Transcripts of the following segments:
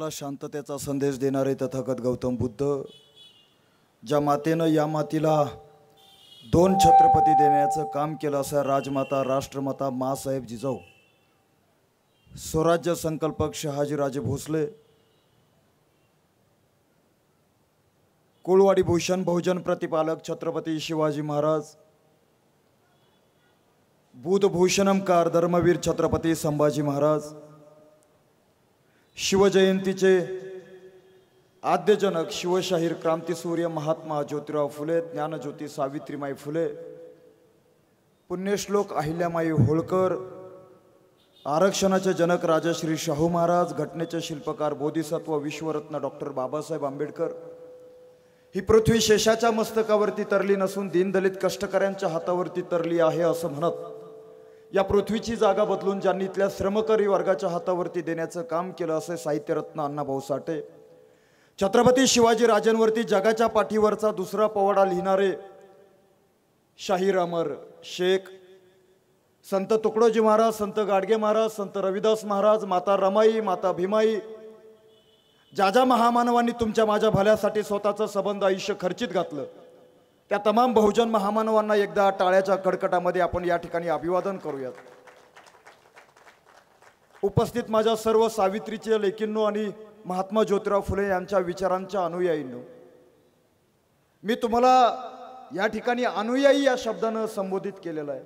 जगाला शांततेचा संदेश देणारे तथागत गौतम बुद्ध, ज्या मातेनं या मातीला दोन छत्रपती देण्याचं काम केलं असं राजमाता राष्ट्रमाता माँसाहेब जिजाऊ, स्वराज्य संकल्पक शहाजीराजे भोसले, कुळवाडी भूषण बहुजन प्रतिपालक छत्रपती शिवाजी महाराज, बुधभूषणमकार धर्मवीर छत्रपती संभाजी महाराज, शिवजयंतीचे आद्यजनक शिवशाहीर क्रांतीसूर्य महात्मा ज्योतिराव फुले, ज्ञानज्योती सावित्रीमाई फुले, पुण्यश्लोक अहिल्यामाई होळकर, आरक्षणाचे जनक राजश्री शाहू महाराज, घटनेचे शिल्पकार बोधिसत्व विश्वरत्न डॉक्टर बाबासाहेब आंबेडकर, ही पृथ्वी शेषाच्या मस्तकावरती तरली नसून दीनदलित कष्टकऱ्यांच्या हातावरती तरली आहे असं म्हणत, या पृथ्वीची जागा बदलून ज्यांनी इथल्या श्रमकारी वर्गाच्या हातावरती देण्याचं काम केलं असे साहित्यरत्न अण्णाभाऊ साठे, छत्रपती शिवाजी राजांवरती जगाच्या पाठीवरचा दुसरा पोवाडा लिहिणारे शाहीर अमर शेख, संत तुकडोजी महाराज, संत गाडगे महाराज, संत रविदास महाराज, माता रमाई, माता भीमाई, ज्या ज्या महामानवांनी तुमच्या माझ्या भल्यासाठी स्वतःचं संबंध आयुष्य खर्चित घातलं, त्या तमाम बहुजन महामानवांना एकदा टाळ्याच्या कडकटामध्ये आपण या ठिकाणी अभिवादन करूयात. उपस्थित माझ्या सर्व सावित्रीचे लेकींनो आणि महात्मा ज्योतिराव फुले यांच्या विचारांच्या अनुयायींनो, मी तुम्हाला या ठिकाणी अनुयायी या शब्दानं संबोधित केलेलं आहे,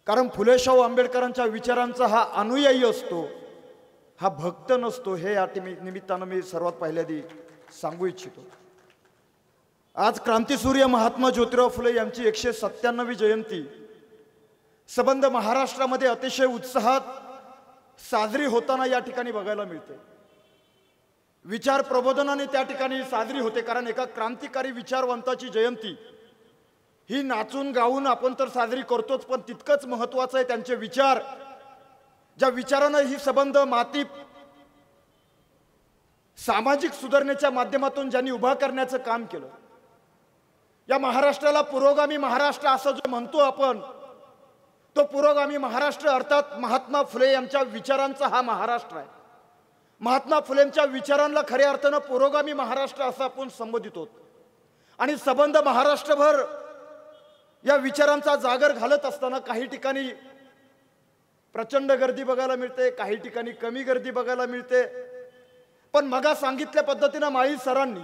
कारण फुले शाहू आंबेडकरांच्या विचारांचा हा अनुयायी असतो, हा भक्त नसतो. हे या निमित्तानं मी सर्वात पहिल्यांदा सांगू इच्छितो. आज क्रांतीसूर्य महात्मा ज्योतिराव फुले यांची 197वी जयंती संबंध महाराष्ट्रामध्ये अतिशय उत्साहात साजरी होताना या ठिकाणी बघायला मिळते. विचार प्रबोधनाने त्या ठिकाणी साजरी होते, कारण एका क्रांतिकारी विचारवंताची जयंती ही नाचून गाऊन आपण तर साजरी करतोच, पण तितकंच महत्त्वाचं आहे त्यांचे विचार, ज्या विचारानं ही संबंध माती सामाजिक सुधारणेच्या माध्यमातून ज्यांनी उभा करण्याचं काम केलं. या महाराष्ट्राला पुरोगामी महाराष्ट्र असं जो म्हणतो आपण, तो पुरोगामी महाराष्ट्र अर्थात महात्मा फुले यांच्या विचारांचा हा महाराष्ट्र आहे. महात्मा फुलेंच्या विचारांना खऱ्या अर्थानं पुरोगामी महाराष्ट्र असं आपण संबोधित होत, आणि संबंध महाराष्ट्रभर या विचारांचा जागर घालत असताना काही ठिकाणी प्रचंड गर्दी बघायला मिळते, काही ठिकाणी कमी गर्दी बघायला मिळते. पण मगा सांगितल्या पद्धतीनं माळी सरांनी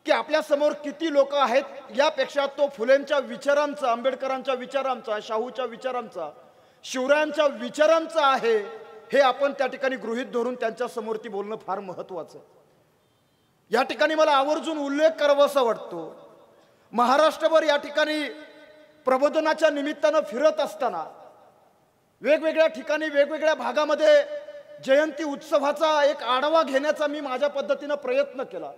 की आपल्या समोर किती लोक आहेत यापेक्षा तो फुलेंच्या विचारांचा, आंबेडकरांच्या विचारांचा, शाहूच्या विचारांचा, शिवरायांच्या विचारांचा आहे, हे आपण त्या ठिकाणी गृहीत धरून त्यांच्या समोर ती बोलणं फार महत्त्वाचं. या ठिकाणी मला आवर्जून उल्लेख करावासा वाटतो, महाराष्ट्रभर या ठिकाणी प्रबोधनाच्या निमित्तानं फिरत असताना वेगवेगळ्या ठिकाणी वेगवेगळ्या भागामध्ये जयंती उत्सवाचा एक आढावा घेण्याचा मी माझ्या पद्धतीनं प्रयत्न केला.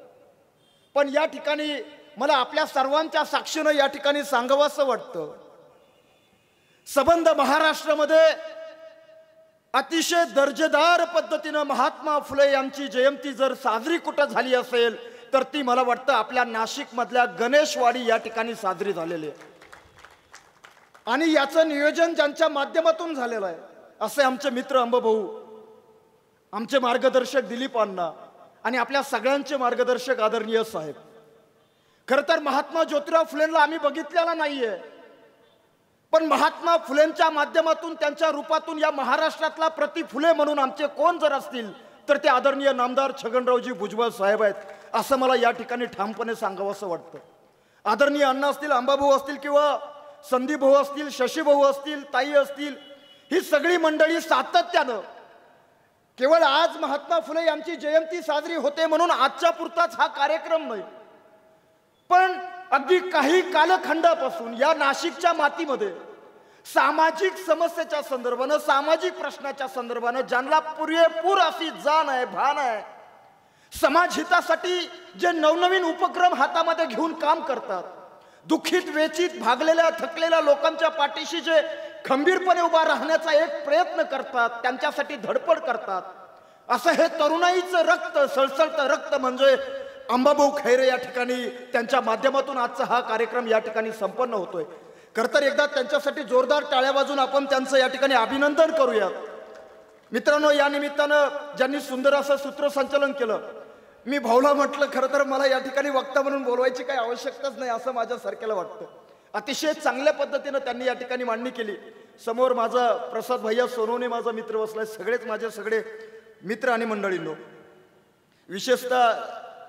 पण या ठिकाणी मला आपल्या सर्वांच्या साक्षीनं या ठिकाणी सांगावंसं वाटतं, संबंध महाराष्ट्रामध्ये अतिशय दर्जेदार पद्धतीनं महात्मा फुले यांची जयंती जर साजरी कुठं झाली असेल तर ती मला वाटतं आपल्या नाशिक मधल्या गणेशवाडी या ठिकाणी साजरी झालेली आहे. आणि याचं नियोजन ज्यांच्या माध्यमातून झालेलं आहे असे आमचे मित्र अंबाभाऊ, आमचे मार्गदर्शक दिलीप अण्णा आणि आपल्या सगळ्यांचे मार्गदर्शक आदरणीय साहेब. खरं तर महात्मा ज्योतिराव फुलेंना आम्ही बघितलेला नाहीये, पण महात्मा फुलेंच्या माध्यमातून त्यांच्या रूपातून या महाराष्ट्रातला प्रति फुले म्हणून आमचे कोण जर असतील तर ते आदरणीय नामदार छगनरावजी भुजबळ साहेब आहेत, असं मला या ठिकाणी ठामपणे सांगावंसं वाटतं. आदरणीय अण्णा असतील, अंबाभाऊ असतील किंवा संदीप भाऊ असतील, शशी भाऊ असतील, ताई असतील, ही सगळी मंडळी सातत्यानं केवळ आज महात्मा फुले यांची जयंती साजरी होते म्हणून आजच्या पुरताच हा कार्यक्रम नाही, पण अगदी काही कालखंडापासून या नाशिकच्या मातीमध्ये सामाजिक समस्येच्या संदर्भानं, सामाजिक प्रश्नाच्या संदर्भानं ज्यांना पुरेपूर अशी जाण आहे, भान आहे, समाज हितासाठी जे नवनवीन उपक्रम हातामध्ये घेऊन काम करतात, दुःखित वेचित भागलेल्या थकलेल्या लोकांच्या पाठीशी जे खंबीरपणे उभा राहण्याचा एक प्रयत्न करतात, त्यांच्यासाठी धडपड करतात, असं हे तरुणाईचं रक्त, सळसळतं रक्त म्हणजे अंबाभाऊ खैरे या ठिकाणी त्यांच्या माध्यमातून आजचा हा कार्यक्रम या ठिकाणी संपन्न होतोय. खरं तर एकदा त्यांच्यासाठी जोरदार टाळ्या वाजून आपण त्यांचं या ठिकाणी अभिनंदन करूयात. मित्रांनो, या निमित्तानं ज्यांनी सुंदर असं सूत्रसंचालन केलं, मी भाऊला म्हटलं खरं तर मला या ठिकाणी वक्ता म्हणून बोलवायची काही आवश्यकताच नाही असं माझ्यासारख्याला वाटतं. अतिशय चांगल्या पद्धतीनं त्यांनी या ठिकाणी मांडणी केली. समोर माझा प्रसाद भैया सोनवणे माझा मित्र बसलाय, सगळेच माझे सगळे मित्र आणि मंडळींनो, विशेषतः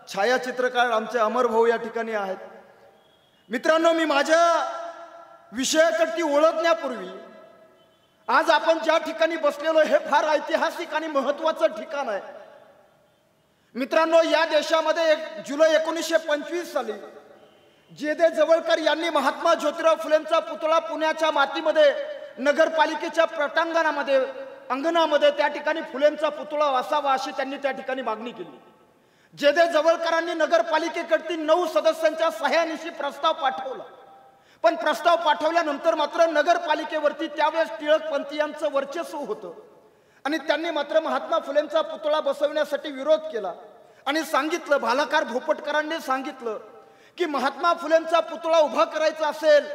छायाचित्रकार आमचे अमर भाऊ या ठिकाणी आहेत. मित्रांनो, मी माझ्या विषयाकडची ओळखण्यापूर्वी आज आपण ज्या ठिकाणी बसलेलो हे फार ऐतिहासिक आणि महत्वाचं ठिकाण आहे. मित्रांनो, या देशामध्ये जुलै 1925 साली जे. जवळकर यांनी महात्मा ज्योतिराव फुलेंचा पुतळा पुण्याच्या मातीमध्ये नगरपालिकेच्या प्रांगणामध्ये अंगणामध्ये त्या ठिकाणी फुलेंचा पुतळा असावा अशी त्यांनी त्या ठिकाणी मागणी केली. जे. जवळकरांनी नगरपालिकेकडे 9 सदस्यांच्या सह्यानिशी प्रस्ताव पाठवला, पण प्रस्ताव पाठवल्यानंतर मात्र नगरपालिकेवरती त्यावेळेस टिळकपंथीयांचं वर्चस्व होतं आणि त्यांनी मात्र महात्मा फुलेंचा पुतळा बसवण्यासाठी विरोध केला आणि सांगितलं, भालाकार भोपटकरांनी सांगितलं की महात्मा फुलेंचा पुतळा उभा करायचा असेल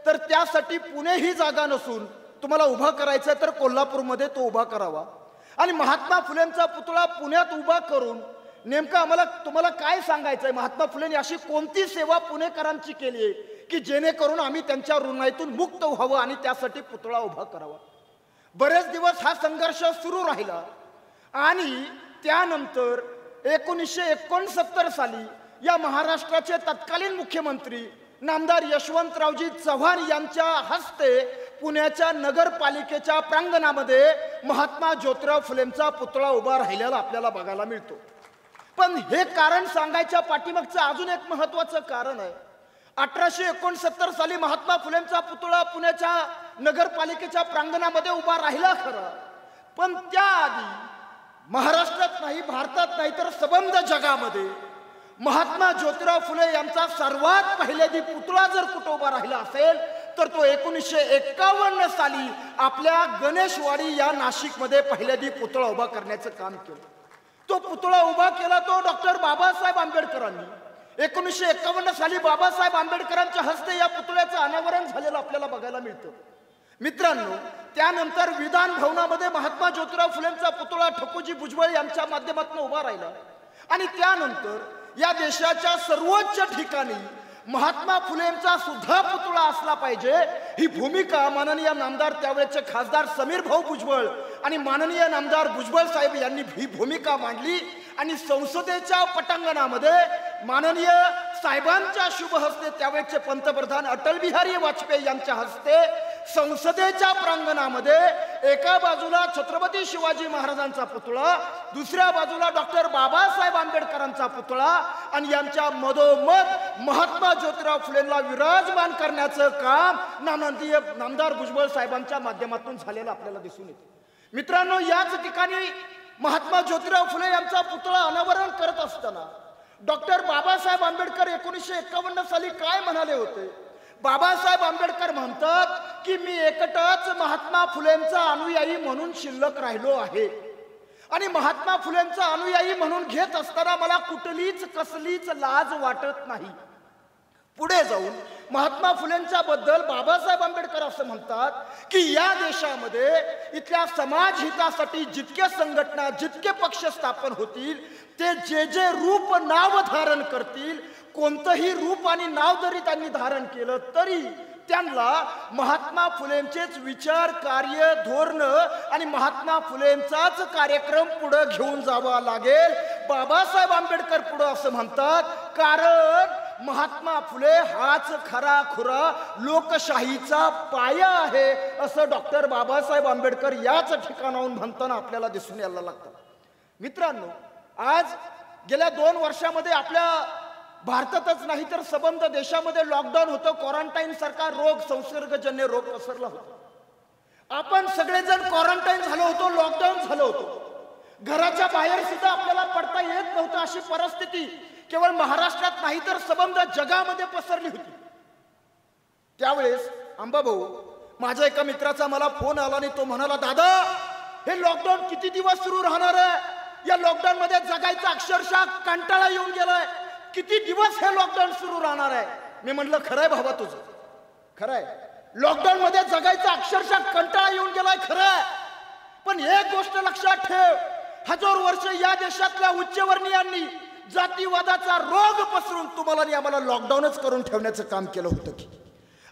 तर त्यासाठी पुणे ही जागा नसून तुम्हाला उभा करायचा तर कोल्हापूरमध्ये तो उभा करावा. आणि महात्मा फुलेंचा पुतळा पुण्यात उभा करून नेमकं आम्हाला तुम्हाला काय सांगायचंय, महात्मा फुलेंनी अशी कोणती सेवा पुणेकरांची केली आहे की जेणेकरून आम्ही त्यांच्या ऋणाईतून मुक्त व्हावं आणि त्यासाठी पुतळा उभा करावा. बरेच दिवस हा संघर्ष सुरू राहिला आणि त्यानंतर 1969 साली या महाराष्ट्राचे तत्कालीन मुख्यमंत्री नामदार यशवंतरावजी चव्हाण यांच्या हस्ते पुण्याच्या नगरपालिकेच्या प्रांगणामध्ये महात्मा ज्योतिराव फुलेंचा पुतळा उभा राहिलेला आपल्याला बघायला मिळतो. पण हे कारण सांगायच्या पाठीमागचं अजून एक महत्वाचं कारण आहे. 1869 साली महात्मा फुलेंचा पुतळा पुण्याच्या नगरपालिकेच्या प्रांगणामध्ये उभा राहिला खरा, पण त्याआधी महाराष्ट्रात नाही, भारतात नाही तर सबंध जगामध्ये महात्मा ज्योतिराव फुले यांचा सर्वात पहिल्यांदा पुतळा जर कुठं उभा राहिला असेल तर तो 1951 साली आपल्या गणेशवाडी या नाशिकमध्ये पहिल्यांदा पुतळा उभा करण्याचं काम केलं. तो पुतळा उभा केला तो डॉक्टर बाबासाहेब आंबेडकरांनी. 1951 साली बाबासाहेब आंबेडकरांच्या हस्ते या पुतळ्याचं अनावरण झालेलं आपल्याला बघायला मिळतं. मित्रांनो, त्यानंतर विधान भवनामध्ये महात्मा ज्योतिराव फुलेंचा पुतळा ठकोजी भुजबळ यांच्या माध्यमातून उभा राहिला आणि त्यानंतर या देशाच्या सर्वोच्च ठिकाणी महात्मा फुलेंचा सुद्धा पुतळा असला पाहिजे ही भूमिका माननीय नामदार त्यावेळेचे खासदार समीर भाऊ भुजबळ आणि माननीय नामदार भुजबळ साहेब यांनी ही भूमिका मांडली आणि संसदेच्या पटांगणामध्ये माननीय साहेबांच्या शुभ हस्ते त्यावेळेचे पंतप्रधान अटल बिहारी वाजपेयी यांच्या हस्ते संसदेच्या प्रांगणामध्ये एका बाजूला छत्रपती शिवाजी महाराजांचा पुतळा, दुसऱ्या बाजूला डॉक्टर बाबासाहेब आंबेडकरांचा पुतळा आणि यांच्या मधोमध महात्मा ज्योतिराव फुलेंना विराजमान करण्याचं काम नामदार भुजबळ साहेबांच्या माध्यमातून झालेलं आपल्याला दिसून येते. मित्रांनो, याच ठिकाणी महात्मा ज्योतिराव फुले यांचा पुतळा अनावरण करत असताना डॉक्टर बाबासाहेब आंबेडकर 1951 साली काय म्हणाले होते? बाबासाहेब आंबेडकर म्हणतात की मी एकटाच महात्मा फुलेंचा अनुयायी म्हणून शिल्लक राहिलो आहे आणि महात्मा फुलेंचा अनुयायी म्हणून घेत असताना मला कुठलीच कसलीच लाज वाटत नाही. पुढे जाऊन महात्मा फुलेंच्या बद्दल बाबासाहेब आंबेडकर असं म्हणतात की या देशामध्ये इथल्या समाज हितासाठी जितक्या संघटना जितके पक्ष स्थापन होतील ते जे जे रूप नाव धारण करतील, कोणतंही रूप आणि नाव जरी त्यांनी धारण केलं तरी त्यांना महात्मा फुलेंचेच विचार, कार्य, धोरण आणि महात्मा फुलेंचाच कार्यक्रम पुढे घेऊन जावा लागेल. बाबासाहेब आंबेडकर पुढे असं म्हणतात कारण महात्मा फुले हाच खरा खुरा लोकशाहीचा पाया आहे असं डॉक्टर बाबासाहेब आंबेडकर याच ठिकाणाहून म्हणताना आपल्याला दिसून यायला लागतं. मित्रांनो, आज गेल्या 2 वर्षामध्ये आपल्या भारतातच नाही तर सबंध देशामध्ये लॉकडाऊन होतं, क्वारंटाईन सारखा रोग, संसर्गजन्य रोग पसरला होता. आपण सगळेजण क्वारंटाईन झालो होतो, लॉकडाऊन झालो होतो, घराच्या बाहेर सुद्धा आपल्याला पडता येत नव्हतं. अशी परिस्थिती केवळ महाराष्ट्रात नाही तर सबंध जगामध्ये पसरली होती. त्यावेळेस अंबाभाऊ, माझ्या एका मित्राचा मला फोन आला आणि तो म्हणाला, दादा हे लॉकडाऊन किती दिवस सुरू राहणार आहे? या लॉकडाऊन मध्ये जगायचा अक्षरशः कंटाळा येऊन गेलाय. किती दिवस हे लॉकडाऊन सुरू राहणार आहे? मी म्हटलं खरंय बाबा, तुझं खरंय, लॉकडाऊन मध्ये जगायचा अक्षरशः कंटाळा येऊन गेलाय, खरंय. पण एक गोष्ट लक्षात ठेव, हजारो वर्ष या देशातल्या उच्चवर्णीयांनी जातीवादाचा रोग पसरून तुम्हाला आणि आम्हाला लॉकडाऊनच करून ठेवण्याचं काम केलं होतं की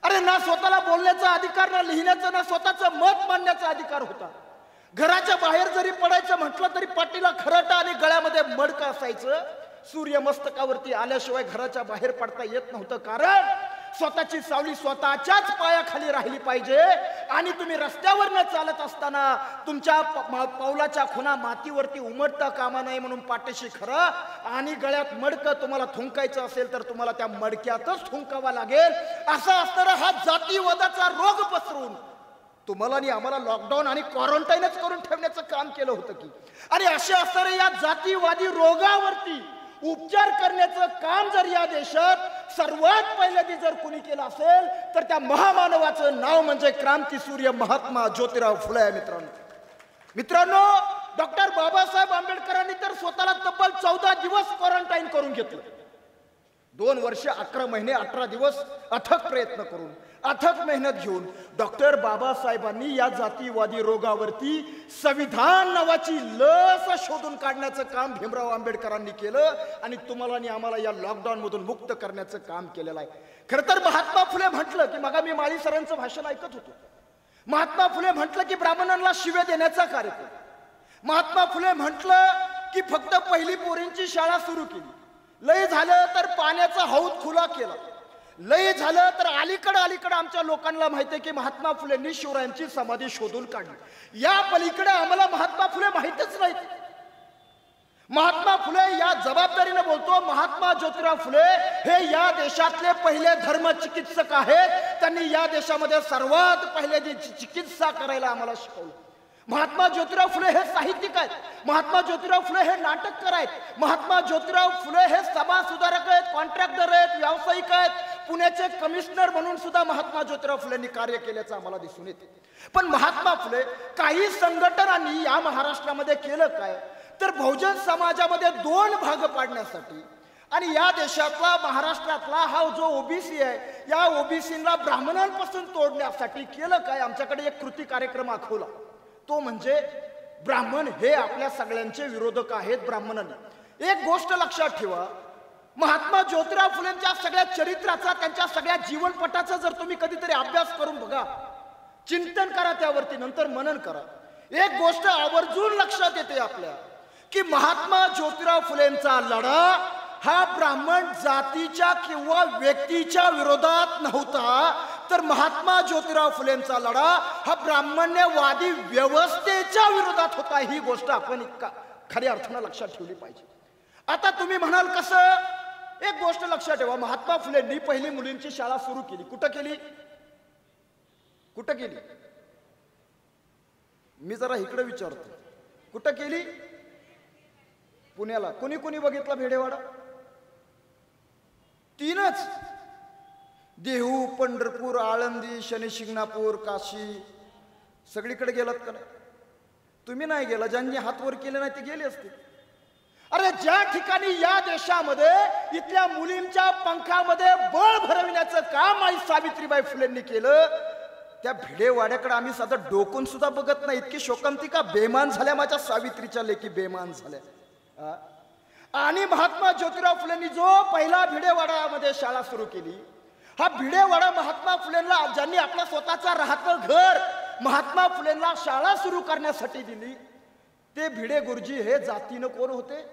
अरे ना स्वतःला बोलण्याचा अधिकार, ना लिहिण्याचा, ना स्वतःचं मत मांडण्याचा अधिकार होता. घराच्या बाहेर जरी पडायचं म्हटलं तरी पाठीला खराटा आणि गळ्यामध्ये मडकं असायचं. सूर्य मस्तकावरती आल्याशिवाय घराच्या बाहेर पडता येत नव्हतं, कारण स्वतःची सावली स्वतःच्याच पायाखाली राहिली पाहिजे. आणि तुम्ही रस्त्यावर चालत असताना तुमच्या पावलाच्या खुणा मातीवरती उमटता कामा नये म्हणून पाठीशी खरं आणि गळ्यात मडकं तुम्हाला थुंकायचं असेल तर तुम्हाला त्या मडक्यातच थुंकावा लागेल. असा असणारा हा जातीवादाचा रोग पसरून तुम्हाला आणि आम्हाला लॉकडाऊन आणि क्वारंटाईनच करून ठेवण्याचं काम केलं होतं की. आणि असे असणाऱ्या या जातीवादी रोगावरती उपचार करण्याचं काम जर या देशात सर्वात पहिल्यांदा जर कोणी केलं असेल तर त्या महामानवाचं नाव म्हणजे क्रांतीसूर्य महात्मा ज्योतिराव फुले आहे. मित्रांनो, डॉक्टर बाबासाहेब आंबेडकरांनी तर स्वतःला तब्बल 14 दिवस क्वारंटाईन करून घेतलं. 2 वर्ष 11 महिने 18 दिवस अथक प्रयत्न करून, अथक मेहनत घेऊन डॉक्टर बाबासाहेबांनी या जातीवादी रोगावरती संविधान नावाची लस शोधून काढण्याचं काम भीमराव आंबेडकरांनी केलं आणि तुम्हाला आणि आम्हाला या लॉकडाऊन मधून मुक्त करण्याचं काम केलेलं आहे. खरं तर महात्मा फुले म्हटलं की मग मी माळी सरांचं भाषण ऐकत होतो. महात्मा फुले म्हटलं की ब्राह्मणांना शिव्या देण्याचा कार्यक्रम. महात्मा फुले म्हटलं की फक्त पहिली पोरींची शाळा सुरू केली. लय झालं तर पाण्याचा हौद खुला केला. लय झालं तर अलीकडे आमच्या लोकांना माहिती आहे की महात्मा फुलेंनी शिवरायांची समाधी शोधून काढली. या पलीकडे आम्हाला महात्मा फुले माहितच नाहीत. महात्मा फुले या जबाबदारीने बोलतो, महात्मा ज्योतिराव फुले हे या देशातले पहिले धर्मचिकित्सक आहेत. त्यांनी या देशामध्ये सर्वात पहिले चिकित्सा करायला आम्हाला शिकवलं. महात्मा ज्योतिराव फुले हे साहित्यिक आहेत. महात्मा ज्योतिराव फुले हे नाटककार आहेत. महात्मा ज्योतिराव फुले हे सभा सुधारक आहेत, कॉन्ट्रॅक्टर आहेत, व्यावसायिक आहेत. पुण्याचे कमिशनर म्हणून सुद्धा महात्मा ज्योतिराव फुलेंनी कार्य केल्याचं आम्हाला दिसून येते. पण महात्मा फुले काही संघटनांनी या महाराष्ट्रामध्ये केलं काय तर बहुजन समाजामध्ये 2 भाग पाडण्यासाठी आणि या देशातला महाराष्ट्रातला हा जो ओबीसी आहे या ओबीसीला ब्राह्मणांपासून तोडण्यासाठी केलं काय. आमच्याकडे एक कृती कार्यक्रम आखवला, तो म्हणजे ब्राह्मण हे आपल्या सगळ्यांचे विरोधक आहेत. ब्राह्मणांनी एक गोष्ट लक्षात ठेवा, महात्मा ज्योतिराव फुलेंच्या सगळ्या चरित्राचा, त्यांच्या सगळ्या जीवनपटाचा जर तुम्ही कधीतरी अभ्यास करून बघा, चिंतन करा, त्यावरती नंतर मनन करा, एक गोष्ट आवर्जून लक्षात येते आपल्या की महात्मा ज्योतिराव फुलेंचा लढा हा ब्राह्मण जातीच्या किंवा व्यक्तीच्या विरोधात नव्हता, तर महात्मा ज्योतिराव फुलेंचा लढा हा ब्राह्मण्यवादी व्यवस्थेच्या विरोधात होता. ही गोष्ट आपण खऱ्या अर्थानं लक्षात ठेवली पाहिजे. आता तुम्ही म्हणाल कसं? एक गोष्ट लक्षात ठेवा, महात्मा फुलेंनी पहिली मुलींची शाळा सुरू केली. कुठं केली? कुठं केली? मी जरा इकडे विचारतो, कुठं केली? पुण्याला. कोणी कोणी बघितला भेडेवाडा? 3च. देहू, पंढरपूर, आळंदी, शनी शिंगणापूर, काशी, सगळीकडे गेलात का नाही? तुम्ही नाही गेला, ज्यांनी हात वर केले नाही ते गेले असते. अरे ज्या ठिकाणी या देशामध्ये इथल्या मुलींच्या पंखामध्ये बळ भरविण्याचं काम आई सावित्रीबाई फुलेंनी केलं, त्या भिडेवाड्याकडे आम्ही साधं डोकून सुद्धा बघत नाही. इतकी शोकांतिका बेमान झाल्या माझ्या सावित्रीच्या लेकी, बेमान झाल्या. आणि महात्मा ज्योतिराव फुलेंनी जो पहिला भिडेवाड्यामध्ये शाळा सुरू केली, हा भिडेवाडा महात्मा फुलेंना, ज्यांनी आपला स्वतःचा राहतं घर महात्मा फुलेंना शाळा सुरू करण्यासाठी दिली, ते भिडे गुरुजी हे जातीनं कोण होते?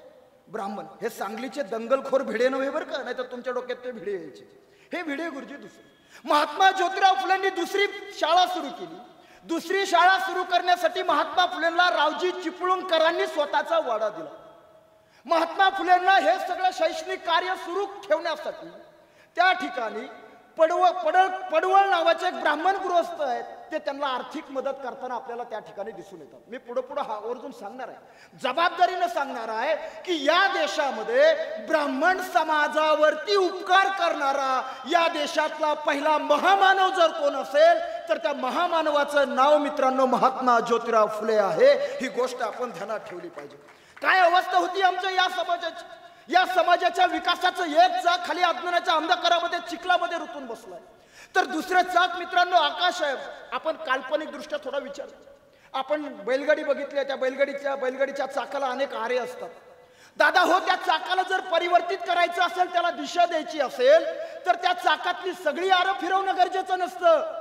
ब्राह्मण. हे सांगलीचे दंगलखोर भिडे नव्हे बरं का, नाही तर तुमच्या डोक्यात ते भिडे यायचे. हे भिडे गुरुजी दुसरे. महात्मा ज्योतिराव फुलेंनी दुसरी शाळा सुरू केली. दुसरी शाळा सुरू करण्यासाठी महात्मा फुलेंना रावजी चिपळूणकरांनी स्वतःचा वाडा दिला. महात्मा फुलेंना हे सगळं शैक्षणिक कार्य सुरू ठेवण्यासाठी त्या ठिकाणी पडवळ नावाचे एक ब्राह्मण गृहस्थ आहेत, ते त्यांना आर्थिक मदत करताना आपल्याला त्या ठिकाणी दिसून येतात. मी पुढे आवर्जून सांगणार आहे, जबाबदारीने सांगणार आहे की या देशामध्ये ब्राह्मण समाजावरती उपकार करणारा या देशातला पहिला महामानव जर कोण असेल तर त्या महामानवाचं नाव मित्रांनो महात्मा ज्योतिराव फुले आहे. ही गोष्ट आपण ध्यानात ठेवली पाहिजे. काय अवस्था होती आमच्या या समाजाची? या समाजाच्या विकासाचं एक चाक खाली अज्ञानाच्या अंधकारामध्ये चिखलामध्ये रुतून बसलाय, तर दुसरं चाक मित्रांनो आकाश आहे. आपण काल्पनिक दृष्ट्या थोडा विचार, आपण बैलगाडी बघितली, त्या बैलगाडीच्या चाकाला अनेक आरे असतात. दादा हो, त्या चाकाला जर परिवर्तित करायचं असेल, त्याला दिशा द्यायची असेल, तर त्या चाकातली सगळी आरं फिरवणं गरजेचं नसतं.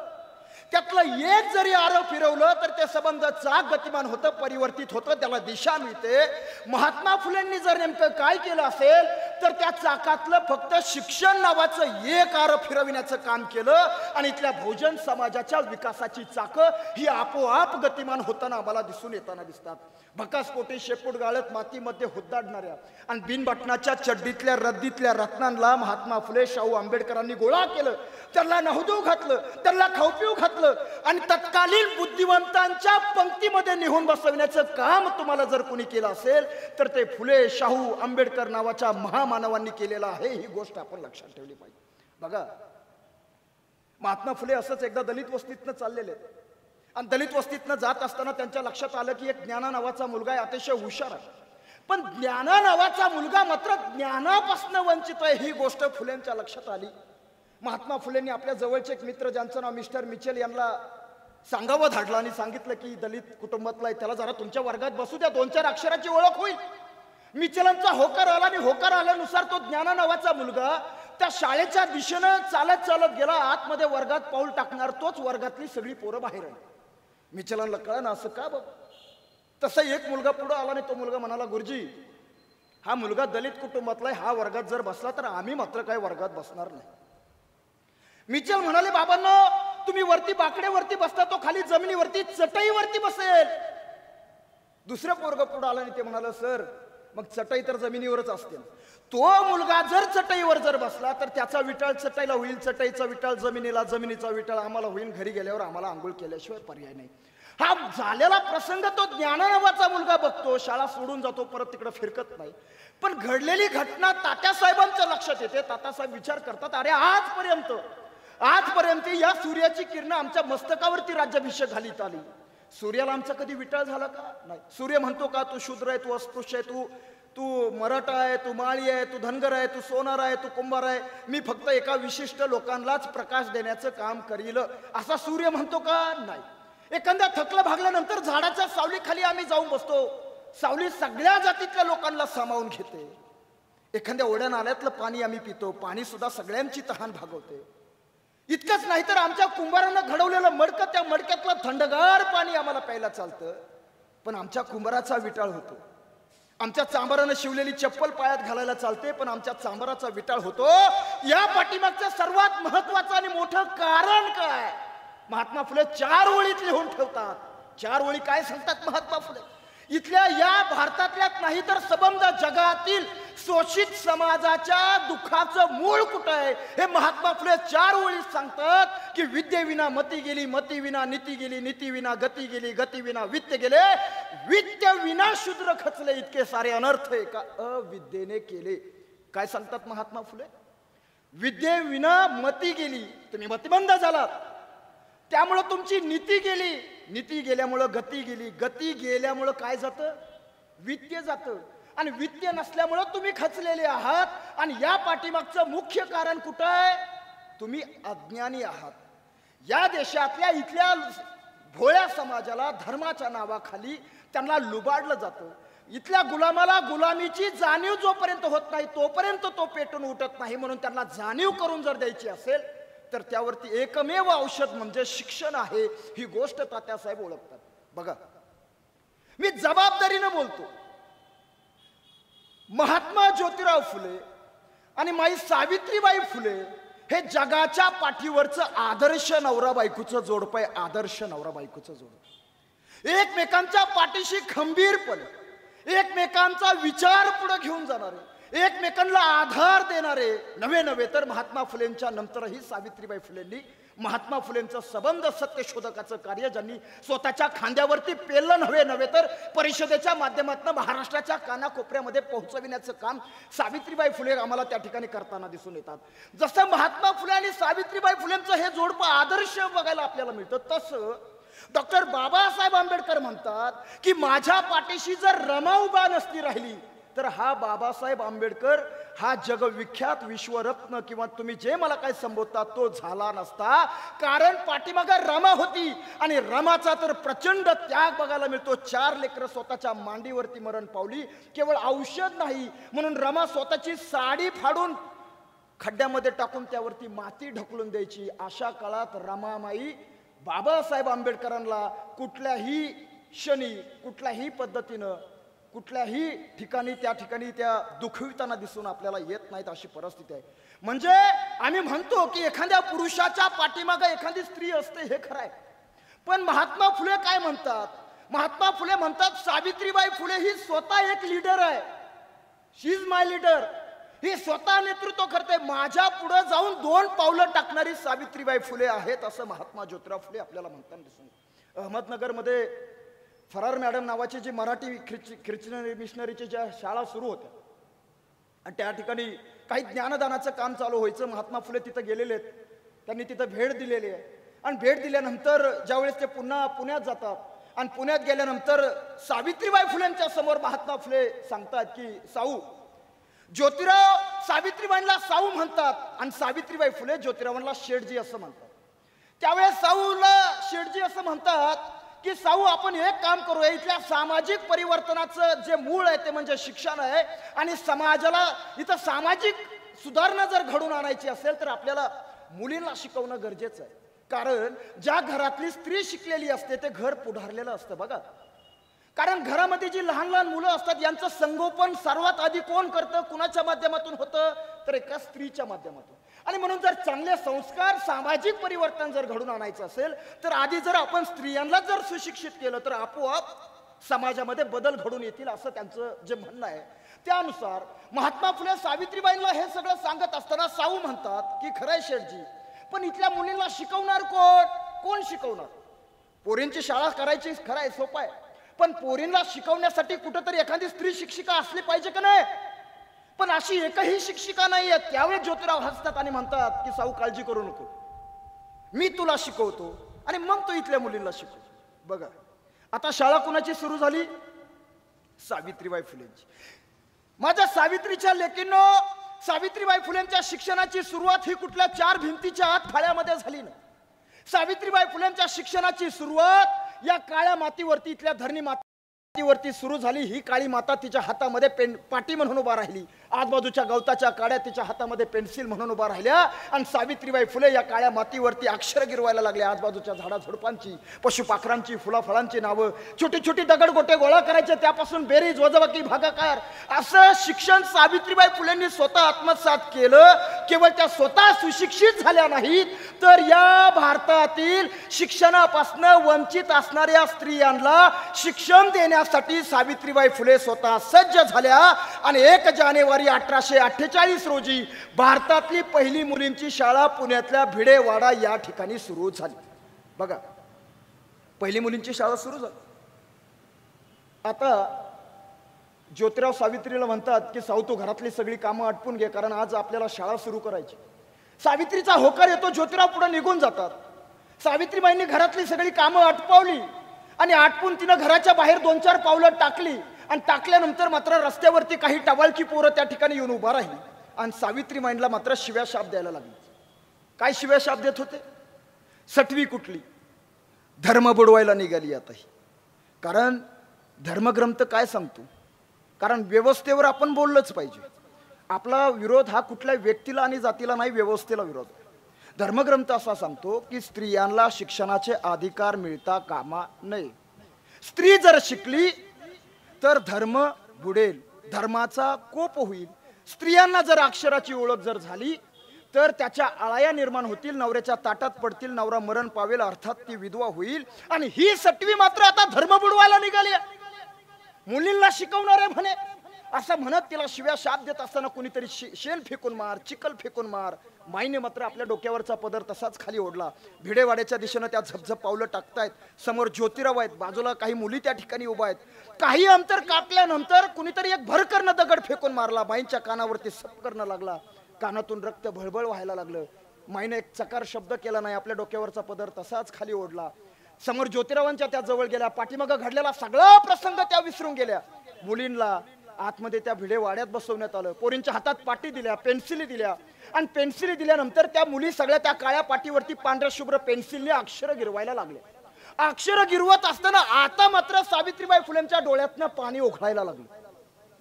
त्यातलं एक जरी आरं फिरवलं तर ते संबंध चाक गतिमान होतं, परिवर्तित होतं, त्याला दिशा मिळते. महात्मा फुलेंनी जर नेमकं काय केलं असेल तर त्या चाकातलं फक्त शिक्षण नावाचं एक आरं फिरविण्याचं काम केलं आणि इथल्या बहुजन समाजाच्या विकासाची चाकं ही आपोआप गतिमान होताना आम्हाला दिसून येताना दिसतात. भकासपोटी शेपूट गाळत मातीमध्ये हुद्दाडणाऱ्या आणि बिनबटनाच्या चड्डीतल्या रद्दीतल्या रत्नांना महात्मा फुले शाहू आंबेडकरांनी गोळा केलं, त्यांना नहदू घातलं, त्यांना खाऊपिऊ घातलं आणि तत्कालीन बुद्धिवंतांच्या पंक्तीमध्ये नेहून बसवण्याचं काम तुम्हाला जर कोणी केलं असेल तर ते फुले शाहू आंबेडकर नावाच्या महामानवांनी केलेलं आहे. ही गोष्ट आपण लक्षात ठेवली पाहिजे. बघा, महात्मा फुले असंच एकदा दलित वस्तीतनं चाललेले आणि दलित वस्तीतनं जात असताना त्यांच्या लक्षात आलं की एक ज्ञाना नावाचा मुलगा आहे, अतिशय हुशार आहे, पण ज्ञाना नावाचा मुलगा मात्र ज्ञानापासून वंचित आहे. ही गोष्ट फुलेंच्या लक्षात आली. महात्मा फुलेंनी आपल्या जवळचे एक मित्र, ज्यांचं नाव मिस्टर मिचेल, यांना सांगावं धाडलं आणि सांगितलं की दलित कुटुंबातला आहे, त्याला जरा तुमच्या वर्गात बसू द्या, 2-4 अक्षराची ओळख होईल. मिचेलांचा होकार आला आणि होकार आल्यानुसार तो ज्ञाना नावाचा मुलगा त्या शाळेच्या दिशेनं चालत चालत गेला. आतमध्ये वर्गात पाऊल टाकणार तोच वर्गातली सगळी पोरं बाहेर आली. मिचेलांना कळलं ना असं का बघ. तसं एक मुलगा पुढे आला आणि तो मुलगा म्हणाला, गुरुजी हा मुलगा दलित कुटुंबातला आहे, हा वर्गात जर बसला तर आम्ही मात्र काय वर्गात बसणार नाही. मिचेल म्हणाले, बाबांनो तुम्ही वरती बाकड्यावरती बसता, तो खाली जमिनीवरती चटईवरती बसेल. दुसरं पोरग पुढे आला आणि ते म्हणाले, सर मग चटई तर जमिनीवरच असते. तो मुलगा जर चटईवर जर बसला तर त्याचा विटाळ चटईला होईल, चटईचा विटाळ जमिनीला, जमिनीचा विटाळ आम्हाला होईल, घरी गेल्यावर आम्हाला आंघोळ केल्याशिवाय पर्याय नाही. हा झालेला प्रसंग तो ज्ञाना नावाचा मुलगा बघतो, शाळा सोडून जातो, परत तिकडे फिरकत नाही. पण घडलेली घटना तात्यासाहेबांच्या लक्षात येते. तात्यासाहेब विचार करतात, अरे आजपर्यंत या सूर्याची किरण आमच्या मस्तकावरती राज्याभिषेक घालीत आली, सूर्याला आमचा कधी विटाळ झाला का? नाही. सूर्य म्हणतो का तू शूद्र आहे, तू अस्पृश्य आहे, तू मराठा आहे, तू माळी आहे, तू धनगर आहे, तू सोनार आहे, तू कुंभार आहे, मी फक्त एका विशिष्ट लोकांनाच प्रकाश देण्याचं काम करील, असा सूर्य म्हणतो का? नाही. एखाद्या थकलं भागल्यानंतर झाडाच्या सावलीखाली आम्ही जाऊन बसतो, सावली सगळ्या जातीतल्या लोकांना सामावून घेते. एखाद्या ओढ्या नाल्यातलं पाणी आम्ही पितो, पाणी सुद्धा सगळ्यांची तहान भागवते. इतकंच नाही तर आमच्या कुंभारानं घडवलेलं मडकं, त्या मडक्यातलं थंडगार पाणी आम्हाला प्यायला चालतं, पण आमच्या कुंभाराचा विटाळ होतो. आमच्या चांबारानं शिवलेली चप्पल पायात घालायला चालते, पण आमच्या चांबाराचा विटाळ होतो. या पाठीमागचं सर्वात महत्वाचं आणि मोठं कारण काय? महात्मा फुले 4 ओळीत लिहून ठेवतात. 4 ओळी काय सांगतात महात्मा फुले? इथल्या या भारतातल्याच नाही तर सबंध जगातील शोषित समाजाच्या दुःखाचं मूळ कुठं आहे हे महात्मा फुले 4 ओळीत सांगतात की विद्येविना मती गेली, मती विना नीती गेली, नीती विना गती गेली, गती विना वित्त गेले, वित्त विना शूद्र खचले, इतके सारे अनर्थ एका अविद्येने केले. काय सांगतात महात्मा फुले? विद्येविना मती गेली, तुम्ही मतिमंद झालात, त्यामुळे तुमची नीती गेली, नीती गेल्यामुळं गती गेली, गती गेल्यामुळं काय जातं? वित्त जातं, आणि वित्त नसल्यामुळं तुम्ही खचलेले आहात. आणि या पाठीमागचं मुख्य कारण कुठं आहे? तुम्ही अज्ञानी आहात. या देशातल्या इथल्या भोळ्या समाजाला धर्माच्या नावाखाली त्यांना लुबाडलं जातं. इथल्या गुलामाला गुलामीची जाणीव जोपर्यंत होत नाही तोपर्यंत तो पेटून उठत नाही. म्हणून त्यांना जाणीव करून जर द्यायची असेल तर त्यावरती एकमेव औषध म्हणजे शिक्षण आहे. ही गोष्ट तात्यासाहेब ओळखतात. बघा, मी जबाबदारीनं बोलतो. महात्मा ज्योतिराव फुले आणि माई सावित्रीबाई फुले हे जगाच्या पाठीवरचं आदर्श नवरा बायकोचं जोडपं आहे. आदर्श नवरा बायकोचं जोडपं, एकमेकांच्या पाठीशी खंबीरपणे एकमेकांचा विचार पुढे घेऊन जाणारे, एकमेकांना आधार देणारे नव्हे तर महात्मा फुलेंच्या नंतरही सावित्रीबाई फुलेंनी महात्मा फुलेंचं सबंध सत्यशोधकाचं कार्य ज्यांनी स्वतःच्या खांद्यावरती पेललं नव्हे तर परिषदेच्या माध्यमातून महाराष्ट्राच्या कानाकोपऱ्यामध्ये पोहोचविण्याचं काम सावित्रीबाई फुले आम्हाला त्या ठिकाणी करताना दिसून येतात. जसं महात्मा फुले आणि सावित्रीबाई फुलेंचं हे जोडपं आदर्श बघायला आपल्याला मिळतं, तसं डॉक्टर बाबासाहेब आंबेडकर म्हणतात की माझ्या पाठीशी जर रमा उभा नसती राहिली तर हा बाबासाहेब आंबेडकर हा जगविख्यात विश्वरत्न किंवा तुम्ही जे मला काय संबोधता तो झाला नसता. कारण पाठीमागे रमा होती आणि रमाचा तर प्रचंड त्याग बघायला मिळतो. 4 लेकरं स्वतःच्या मांडीवरती मरण पावली. केवळ औषध नाही म्हणून रमा स्वतःची साडी फाडून खड्ड्यामध्ये टाकून त्यावरती माती ढकलून द्यायची. अशा काळात रमामाई बाबासाहेब आंबेडकरांना कुठल्याही क्षणी कुठल्याही पद्धतीनं कुठल्याही ठिकाणी त्या ठिकाणी त्या दुखविताना दिसून आपल्याला येत नाहीत अशी परिस्थिती आहे. म्हणजे आम्ही म्हणतो की एखाद्या पुरुषाच्या पाठीमागे एखादी स्त्री असते हे खरं आहे. पण महात्मा फुले काय म्हणतात? महात्मा फुले म्हणतात सावित्रीबाई फुले ही स्वतः एक लीडर आहे. शी इज माय लीडर. ही स्वतः नेतृत्व करते. माझ्या पुढे जाऊन 2 पावलं टाकणारी सावित्रीबाई फुले आहेत असं महात्मा ज्योतिराव फुले आपल्याला म्हणताना दिसून. अहमदनगरमध्ये फरार मॅडम नावाची जी मराठी ख्रिश्चन मिशनरीची ज्या शाळा सुरू होत्या आणि त्या ठिकाणी काही ज्ञानदानाचं काम चालू व्हायचं. महात्मा फुले तिथं गेलेले आहेत. त्यांनी तिथं भेट दिलेली आहे आणि भेट दिल्यानंतर ज्यावेळेस ते पुन्हा पुण्यात जातात आणि पुण्यात गेल्यानंतर सावित्रीबाई फुलेंच्या समोर महात्मा फुले सांगतात की साऊ, ज्योतिराव सावित्रीबाईंना साऊ म्हणतात आणि सावित्रीबाई फुले ज्योतिरावांना शेठजी असं म्हणतात. त्यावेळेस साऊला शेठजी असं म्हणतात की साऊ आपण एक काम करूया. इथल्या सामाजिक परिवर्तनाचं जे मूळ आहे ते म्हणजे शिक्षण आहे आणि समाजाला इथं सामाजिक सुधारणा जर घडून आणायची असेल तर आपल्याला मुलींना शिकवणं गरजेचं आहे. कारण ज्या घरातली स्त्री शिकलेली असते ते घर पुढारलेलं असतं बघा. कारण घरामध्ये जी लहान लहान मुलं असतात यांचं संगोपन सर्वात आधी कोण करतं? कुणाच्या माध्यमातून होतं? तर एका स्त्रीच्या माध्यमातून. आणि म्हणून जर चांगले संस्कार सामाजिक परिवर्तन जर घडून आणायचं असेल तर आधी जर आपण स्त्रियांना जर सुशिक्षित केलं तर आपोआप समाजामध्ये बदल घडून येतील असं त्यांचं जे म्हणणं आहे. त्यानुसार महात्मा फुले सावित्रीबाईंना हे सगळं सांगत असताना साऊ म्हणतात की खरंय शेठजी, पण इथल्या मुलींना शिकवणार कोण? कोण शिकवणार? पोरींची शाळा करायची खरं आहे, सोपं आहे, पण पोरींना शिकवण्यासाठी कुठेतरी एखादी स्त्री शिक्षिका असली पाहिजे का नाही? पण अशी एकही शिक्षिका नाही आहे. त्यावेळेस ज्योतिराव हसतात आणि म्हणतात की साऊ काळजी करू नको, मी तुला शिकवतो आणि मग तो इथल्या मुलींना शिकव. बघा आता शाळा कुणाची सुरू झाली? सावित्रीबाई फुलेंची. माझ्या सावित्रीच्या लेकींनो, सावित्रीबाई फुलेंच्या शिक्षणाची सुरुवात ही कुठल्या 4 भिंतीच्या आत फाळ्यामध्ये झाली नाही. सावित्रीबाई फुलेंच्या शिक्षणाची सुरुवात या काळ्या मातीवरती इथल्या धरणी मातीवरती सुरू झाली. ही काळी माता तिच्या हातामध्ये पाटी म्हणून उभा राहिली. आजबाजूच्या गवताच्या काड्या तिच्या हातामध्ये पेन्सिल म्हणून उभा राहिल्या आणि सावित्रीबाई फुले या काळ्या मातीवरती अक्षर गिरवायला लागले. आजबाजूच्या झाडाझुडपांची, पशुपाखरांची, फुलाफळांची नावं, छोटी छोटी दगडगोटे गोळा करायचे, त्यापासून बेरीज वजाबाकी भागाकार असं शिक्षण सावित्रीबाई फुलेंनी स्वतः आत्मसात केलं. केवळ त्या स्वतः सुशिक्षित झाल्या नाहीत तर या भारतातील शिक्षणापासून वंचित असणाऱ्या स्त्रियांना शिक्षण देण्यासाठी सावित्रीबाई फुले स्वतः सज्ज झाल्या आणि 1 जानेवारी 1848 रोजी भारतातली पहिली मुलींची शाळा पुण्यातल्या भिडेवाडा या ठिकाणी सुरू झाली. बघा पहिली मुलींची शाळा सुरू झाली. आता ज्योतिराव सावित्रीला म्हणतात की साऊ तू घरातली सगळी कामं आटपून घे, कारण आज आपल्याला शाळा सुरू करायची. सावित्रीचा होकार येतो. ज्योतिराव पुढे निघून जातात. सावित्रीबाईंनी घरातली सगळी कामं आटपावली आणि आटपून तिनं घराच्या बाहेर 2-4 पावलं टाकली आणि टाकल्यानंतर मात्र रस्त्यावरती काही टवाळकी पोरं त्या ठिकाणी येऊन उभा राहिली आणि सावित्रीबाईंना मात्र शिव्या शाप द्यायला लागली. काय शिव्या शाप देत होते? सटवी कुठली, धर्म बुडवायला निघाली आता ही. कारण धर्मग्रंथ काय सांगतो? कारण व्यवस्थेवर आपण बोललंच पाहिजे. आपला विरोध हा कुठल्या व्यक्तीला आणि जातीला नाही, व्यवस्थेला विरोध. धर्मग्रंथ असा सांगतो की स्त्रियांना शिक्षणाचे अधिकार मिळता कामा नये. स्त्री जर शिकली तर धर्म बुडेल, धर्माचा कोप होईल. स्त्रियांना जर अक्षराची ओळख जर झाली तर त्याच्या आळया निर्माण होतील, नवऱ्याच्या ताटात पडतील, नवरा मरण पावेल, अर्थात ती विधवा होईल. आणि ही सटवी मात्र आता धर्म बुडवायला निघाली. मुलींना शिकवणार आहे म्हणे असं म्हणत तिला शिव्या शाप देत असताना कुणीतरी शेण फेकून मार, चिखल फेकून मार. माईने मात्र आपल्या डोक्यावरचा पदर तसाच खाली ओढला. भिडेवाड्याच्या दिशेनं त्या झपझप पावलं टाकतायत. समोर ज्योतिराव आहेत, बाजूला काही मुली त्या ठिकाणी उभा आहेत. काही अंतर कापल्यानंतर कुणीतरी एक भरकर्ण दगड फेकून मारला. माईंच्या कानावरती सप करणं लागला. कानातून रक्त भळभळ व्हायला लागलं. माईने एक चकार शब्द केला नाही. आपल्या डोक्यावरचा पदर तसाच खाली ओढला. समोर ज्योतिरावांच्या त्या जवळ गेल्या. पाठीमागं घडलेला सगळा प्रसंग त्या विसरून गेल्या. मुलींना आतमध्ये त्या भिडे वाड्यात बसवण्यात आलं. पोरींच्या हातात पाटी दिल्या, पेन्सिली दिल्या, आणि पेन्सिली दिल्यानंतर त्या मुली सगळ्या त्या काळ्या पाटीवरती पांढऱ्या शुभ्र पेन्सिलने अक्षर गिरवायला लागले. अक्षर गिरवत असताना आता मात्र सावित्रीबाई फुलेंच्या डोळ्यातनं पाणी ओघळायला लागलं.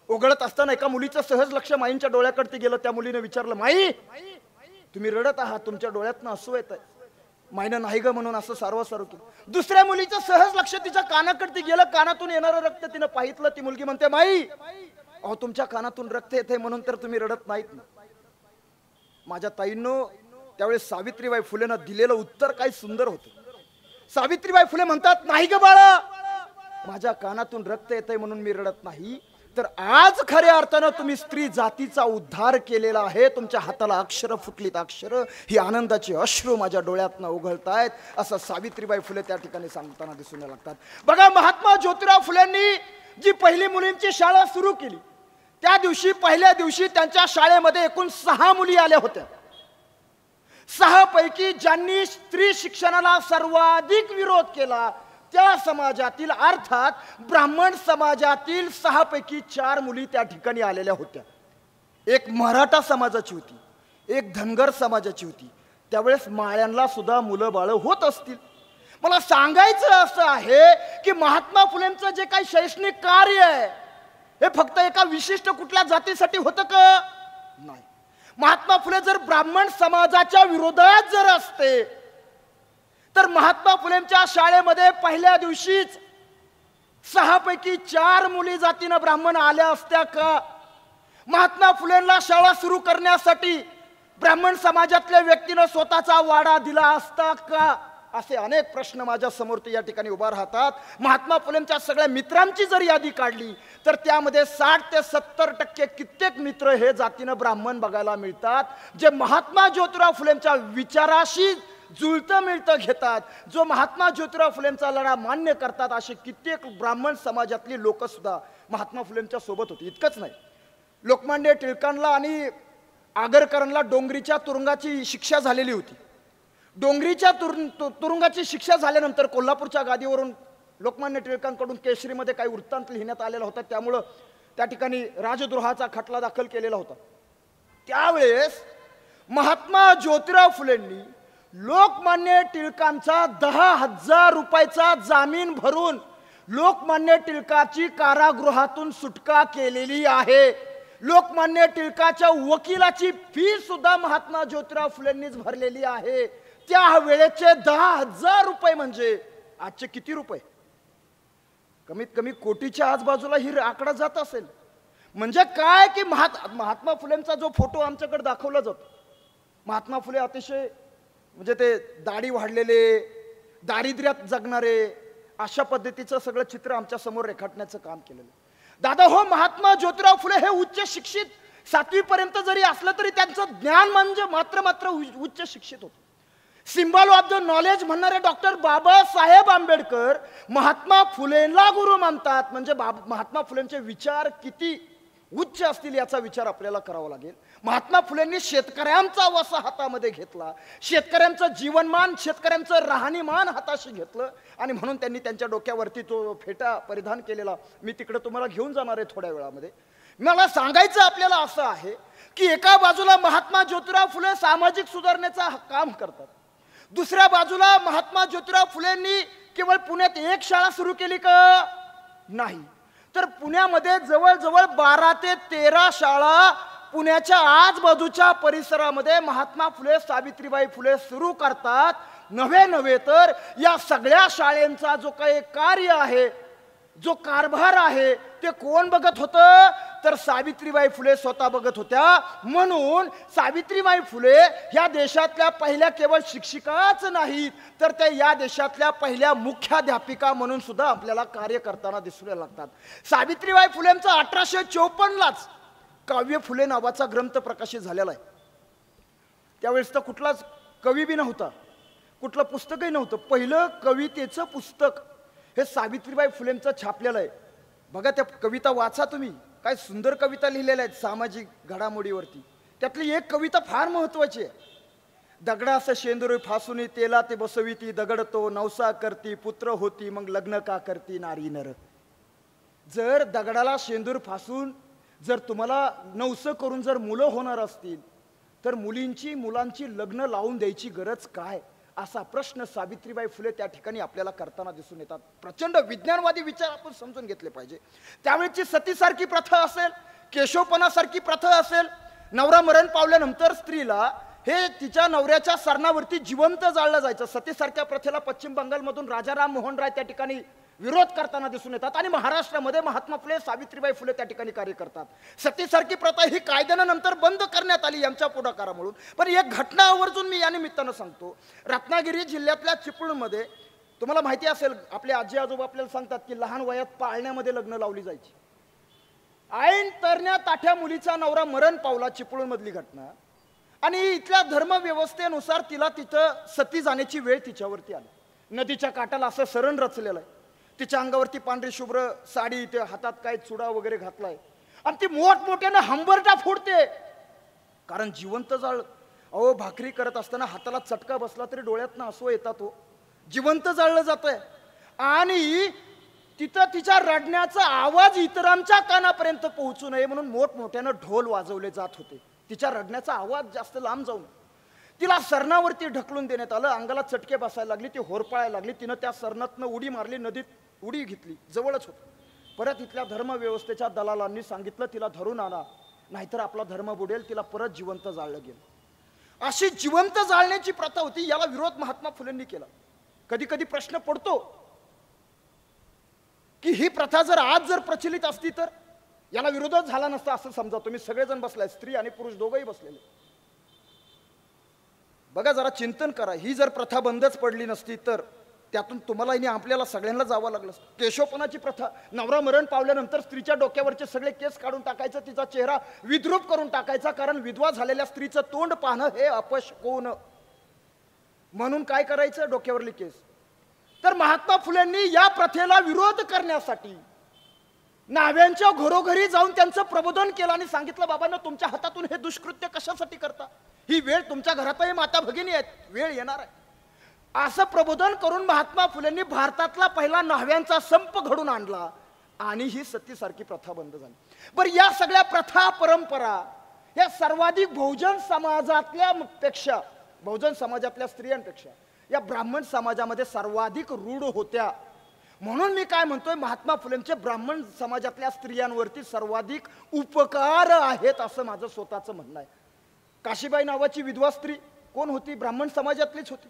ओघळत असताना एका मुलीचं सहज लक्ष माईंच्या डोळ्याकडे गेलं. त्या मुलीने विचारलं, माई तुम्ही रडत आहात, तुमच्या डोळ्यातनं असू येत आहे. माईनं नाही ग म्हणून असं सारवं केलं. दुसऱ्या मुलीचं सहज लक्ष तिच्या कानाकडे गेलं. कानातून येणारं रक्त तिनं पाहितलं. ती मुलगी म्हणते, माई अहो तुमच्या कानातून रक्त येते म्हणून तर तुम्ही रडत नाहीत ना. माझ्या ताईंनो, त्यावेळेस सावित्रीबाई फुलेंना दिलेलं उत्तर काय सुंदर होतं. सावित्रीबाई फुले म्हणतात, नाही ग बाळा, माझ्या कानातून रक्त येतंय म्हणून मी रडत नाही, तर आज खऱ्या अर्थानं तुम्ही स्त्री जातीचा उद्धार केलेला आहे. तुमच्या हाताला अक्षर फुटलीत, अक्षर ही आनंदाची अश्रू माझ्या डोळ्यातनं उघळतायत, असं सावित्रीबाई फुले त्या ठिकाणी सांगताना दिसून लागतात. बघा, महात्मा ज्योतिराव फुलेंनी जी पहिली मुलींची शाळा सुरू केली, त्या दिवशी पहिल्या दिवशी त्यांच्या शाळेमध्ये एकूण 6 मुली आल्या होत्या. 6 पैकी ज्यांनी स्त्री शिक्षणाला सर्वाधिक विरोध केला त्या समाजातील, अर्थात ब्राह्मण समाजातील 6 पैकी 4 मुली त्या ठिकाणी आलेल्या होत्या. एक मराठा समाजाची होती, एक धनगर समाजाची होती. त्यावेळेस माळ्यांना सुद्धा मुलं बाळ होत असतील. मला सांगायचं असं आहे की महात्मा फुलेंचं जे काही शैक्षणिक कार्य आहे हे फक्त एका विशिष्ट कुठल्या जातीसाठी होतं का? नाही. महात्मा फुले जर ब्राह्मण समाजाच्या विरोधात जर असते तर महात्मा फुलेंच्या शाळेमध्ये पहिल्या दिवशीच 6 पैकी 4 मुली जातीनं ब्राह्मण आल्या असत्या का? महात्मा फुलेंना शाळा सुरू करण्यासाठी ब्राह्मण समाजातल्या व्यक्तीनं स्वतःचा वाडा दिला असता का? असे अनेक प्रश्न माझ्या समोर या ठिकाणी उभा राहतात. महात्मा फुलेंच्या सगळ्या मित्रांची जर यादी काढली तर त्यामध्ये 60 ते 70% कित्येक मित्र हे जातीनं ब्राह्मण बघायला मिळतात, जे महात्मा ज्योतिराव फुलेंच्या विचाराशी जुळतं मिळतं घेतात, जो महात्मा ज्योतिराव फुलेंचा लढा मान्य करतात. असे कित्येक ब्राह्मण समाजातली लोक सुद्धा महात्मा फुलेंच्या सोबत होती. इतकंच नाही, लोकमान्य टिळकांना आणि आगरकरांना डोंगरीच्या तुरुंगाची शिक्षा झालेली होती. डोंगरीच्या तुरुंगाची शिक्षा झाल्यानंतर कोल्हापूरच्या गादीवरून लोकमान्य टिळकांकडून केसरीमध्ये काही वृत्तांत लिहिण्यात आलेला होता. त्यामुळं त्या ठिकाणी राजद्रोहाचा खटला दाखल केलेला होता. त्यावेळेस महात्मा ज्योतिराव फुलेंनी लोकमान्य टिळकांचा 10,000 रुपयाचा जामीन भरून लोकमान्य टिळकाची कारागृहातून सुटका केलेली आहे. लोकमान्य टिळकाच्या वकिलाची फी सुद्धा महात्मा ज्योतिराव फुलेंनीच भरलेली आहे. त्या वेळेचे 10,000 रुपये म्हणजे आजचे किती रुपये? कमीत कमी कोटीच्या आजबाजूला ही आकडा जात असेल. म्हणजे काय की महात्मा फुलेंचा जो फोटो आमच्याकडे दाखवला जातो, महात्मा फुले अतिशय म्हणजे ते दाढी वाढलेले, दारिद्र्यात जगणारे, अशा पद्धतीचं सगळं चित्र आमच्या समोर रेखाटण्याचं काम केलेलं. दादा हो, महात्मा ज्योतिराव फुले हे उच्च शिक्षित, 7वी पर्यंत जरी असलं तरी त्यांचं ज्ञान म्हणजे मात्र उच्च शिक्षित होतं. सिम्बॉल ऑफ द नॉलेज म्हणणारे डॉक्टर बाबासाहेब आंबेडकर महात्मा फुलेंना गुरु मानतात. म्हणजे महात्मा फुलेंचे विचार किती उच्च असतील याचा विचार आपल्याला करावा लागेल. महात्मा फुलेंनी शेतकऱ्यांचा वसा हातामध्ये घेतला, शेतकऱ्यांचं जीवनमान, शेतकऱ्यांचं राहणीमान हाताशी घेतलं, आणि म्हणून त्यांनी त्यांच्या डोक्यावरती तो फेटा परिधान केलेला. मी तिकडे तुम्हाला घेऊन जाणार आहे थोड्या वेळामध्ये. मला सांगायचं आपल्याला असं आहे की एका बाजूला महात्मा ज्योतिराव फुले सामाजिक सुधारणेचा काम करतात, दुसऱ्या बाजूला महात्मा ज्योतिराव फुलेंनी केवळ पुण्यात एक शाळा सुरू केली का? नाही, तर पुण्यामध्ये जवळजवळ 12 ते 13 शाळा पुण्याच्या आजबाजूच्या परिसरामध्ये महात्मा फुले, सावित्रीबाई फुले सुरू करतात. नव्हे तर या सगळ्या शाळेंचा जो काही कार्य आहे, जो कारभार आहे, ते कोण बघत होतं? तर सावित्रीबाई फुले स्वतः बघत होत्या. म्हणून सावित्रीबाई फुले या देशातल्या पहिल्या केवळ शिक्षिकाच नाहीत, तर ते या देशातल्या पहिल्या मुख्याध्यापिका म्हणून सुद्धा आपल्याला कार्य करताना दिसू लागतात. सावित्रीबाई फुलेंचा 1854लाच काव्य फुले नावाचा ग्रंथ प्रकाशित झालेला आहे. त्यावेळेस तर कुठलाच कवी बी नव्हता, कुठलं पुस्तकही नव्हतं. पहिलं कवितेचं पुस्तक हे सावित्रीबाई फुलेंचं छापलेलं आहे. बघा, त्या कविता वाचा तुम्ही, काय सुंदर कविता लिहिलेल्या आहेत सामाजिक घडामोडीवरती. त्यातली एक कविता फार महत्वाची आहे. दगडास शेंदुरी फासुनी तेला ते बसविती, दगड तो नवसा करती, पुत्र होती मग लग्न का करती नारी नर. जर दगडाला शेंदूर फासून जर तुम्हाला नवसं करून जर मुलं होणार असतील तर मुलांची लग्न लावून द्यायची गरज काय, असा प्रश्न सावित्रीबाई फुले त्या ठिकाणी आपल्याला करताना दिसून येतात. प्रचंड विज्ञानवादी विचार आपण समजून घेतले पाहिजे. त्यावेळची सतीसारखी प्रथा असेल, केशवपणासारखी प्रथा असेल, नवरा मरण पावल्यानंतर स्त्रीला हे तिच्या नवऱ्याच्या सरणावरती जिवंत जाळलं जायचं. सतीसारख्या प्रथेला पश्चिम बंगालमधून राजाराम मोहन राय त्या ठिकाणी विरोध करताना दिसून येतात आणि महाराष्ट्रामध्ये महात्मा फुले, सावित्रीबाई फुले त्या ठिकाणी कार्य करतात. सतीसारखी प्रथा ही कायद्यानं नंतर बंद करण्यात आली यांच्या पुढाकारामुळे. पण एक घटना आवर्जून मी या निमित्तानं सांगतो. रत्नागिरी जिल्ह्यातल्या चिपळूणमध्ये तुम्हाला माहिती असेल, आपले आजी आजोबा आपल्याला सांगतात की लहान वयात पाळण्यामध्ये लग्न लावली जायची. ऐन तरण्या ताठ्या मुलीचा नवरा मरण पावला, चिपळूणमधली घटना, आणि इथल्या धर्मव्यवस्थेनुसार तिला तिथं सती जाण्याची वेळ तिच्यावरती आली. नदीच्या काठाला असं सरण रचलेलं आहे, तिच्या अंगावरती पांढरी शुभ्र साडी, ते हातात काय चुडा वगैरे घातलाय आणि ती मोठमोठ्यानं हंबरटा फोडते, कारण जिवंत जाळ. अहो, भाकरी करत असताना हाताला चटका बसला तरी डोळ्यातनं आसू येतात. तो जिवंत जाळलं जात आहे आणि तिथं तिच्या रडण्याचा आवाज इतरांच्या कानापर्यंत पोहोचू नये म्हणून मोठमोठ्यानं ढोल वाजवले जात होते. तिच्या रडण्याचा आवाज जास्त लांब जाऊन तिला सरणावरती ढकलून देण्यात आलं. अंगाला चटके बसायला लागली, ती होरपाळायला लागली. तिनं त्या सरणातनं उडी मारली, नदीत उडी घेतली, जवळच होत. परत इथल्या धर्मव्यवस्थेच्या दलालांनी सांगितलं तिला धरून आणा, नाहीतर आपला धर्म बुडेल. तिला परत जिवंत जाळलं गेलं. अशी जिवंत जाळण्याची प्रथा होती. याला विरोध महात्मा फुलेंनी केला. कधी कधी प्रश्न पडतो की ही प्रथा जर आज जर प्रचलित असती तर याला विरोधच झाला नसता असं समजा. तुम्ही सगळेजण बसलाय, स्त्री आणि पुरुष दोघंही बसलेले. बघा, जरा चिंतन करा. ही जर प्रथा बंदच पडली नसती तर त्यातून तुम्हाला आणि आपल्याला सगळ्यांना जावं लागलं. केशवपणाची प्रथा, नवरा मरण पावल्यानंतर स्त्रीच्या डोक्यावरचे सगळे केस काढून टाकायचं, तिचा चेहरा विद्रूप करून टाकायचा, कारण विधवा झालेल्या स्त्रीचं तोंड पाहणं हे अपशकुन. म्हणून काय करायचं, डोक्यावरली केस. तर महात्मा फुलेंनी या प्रथेला विरोध करण्यासाठी न्हाव्यांच्या घरोघरी जाऊन त्यांचं प्रबोधन केलं आणि सांगितलं, बाबांनो, तुमच्या हातातून हे दुष्कृत्य कशासाठी करता? ही वेळ तुमच्या घरातही माता भगिनी आहेत, वेळ येणार आहे. असं प्रबोधन करून महात्मा फुलेंनी भारतातला पहिला न्हाव्यांचा संप घडून आणला आणि ही सतीसारखी प्रथा बंद झाली. बरं, या सगळ्या प्रथा परंपरा या सर्वाधिक बहुजन समाजातल्या स्त्रियांपेक्षा या ब्राह्मण समाजामध्ये सर्वाधिक रूढ होत्या. म्हणून मी काय म्हणतोय, महात्मा फुलेंचे ब्राह्मण समाजातल्या स्त्रियांवरती सर्वाधिक उपकार आहेत असं माझं स्वतःचं म्हणणं आहे. काशीबाई नावाची विधवा स्त्री कोण होती? ब्राह्मण समाजातलीच होती.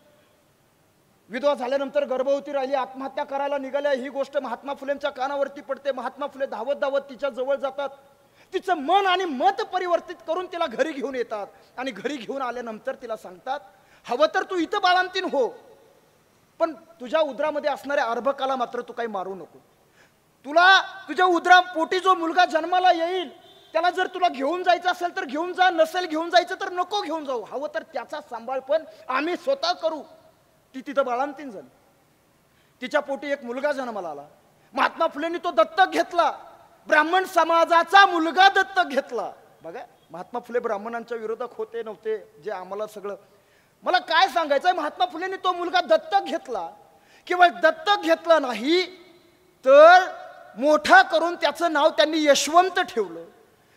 विधवा झाल्यानंतर गर्भवती राहिली, आत्महत्या करायला निघाल्या. ही गोष्ट महात्मा फुलेंच्या कानावरती पडते. महात्मा फुले धावत धावत तिच्या जवळ जातात, तिचं मन आणि मत परिवर्तित करून तिला घरी घेऊन येतात आणि घरी घेऊन आल्यानंतर तिला सांगतात, हवं तर तू इथं बाळंतीण हो, पण तुझ्या उदरामध्ये असणाऱ्या अर्भकाला मात्र तू काही मारू नको. तुला तुझ्या उदरा पोटी जो मुलगा जन्माला येईल त्याला जर तुला घेऊन जायचं असेल तर घेऊन जा, नसेल घेऊन जायचं तर नको घेऊन जाऊ. हवं तर त्याचा सांभाळ पण आम्ही स्वतः करू. ती तिथं बाळंतीण झाली. तिच्या पोटी एक मुलगा जन्माला आला. महात्मा फुलेंनी तो दत्तक घेतला. ब्राह्मण समाजाचा मुलगा दत्तक घेतला. बघा, महात्मा फुले ब्राह्मणांच्या विरोधक होते नव्हते, जे आम्हाला सगळं. मला काय सांगायचंय, महात्मा फुलेंनी तो मुलगा दत्तक घेतला. केवळ दत्तक घेतला नाही तर मोठा करून त्याचं नाव त्यांनी यशवंत ठेवलं.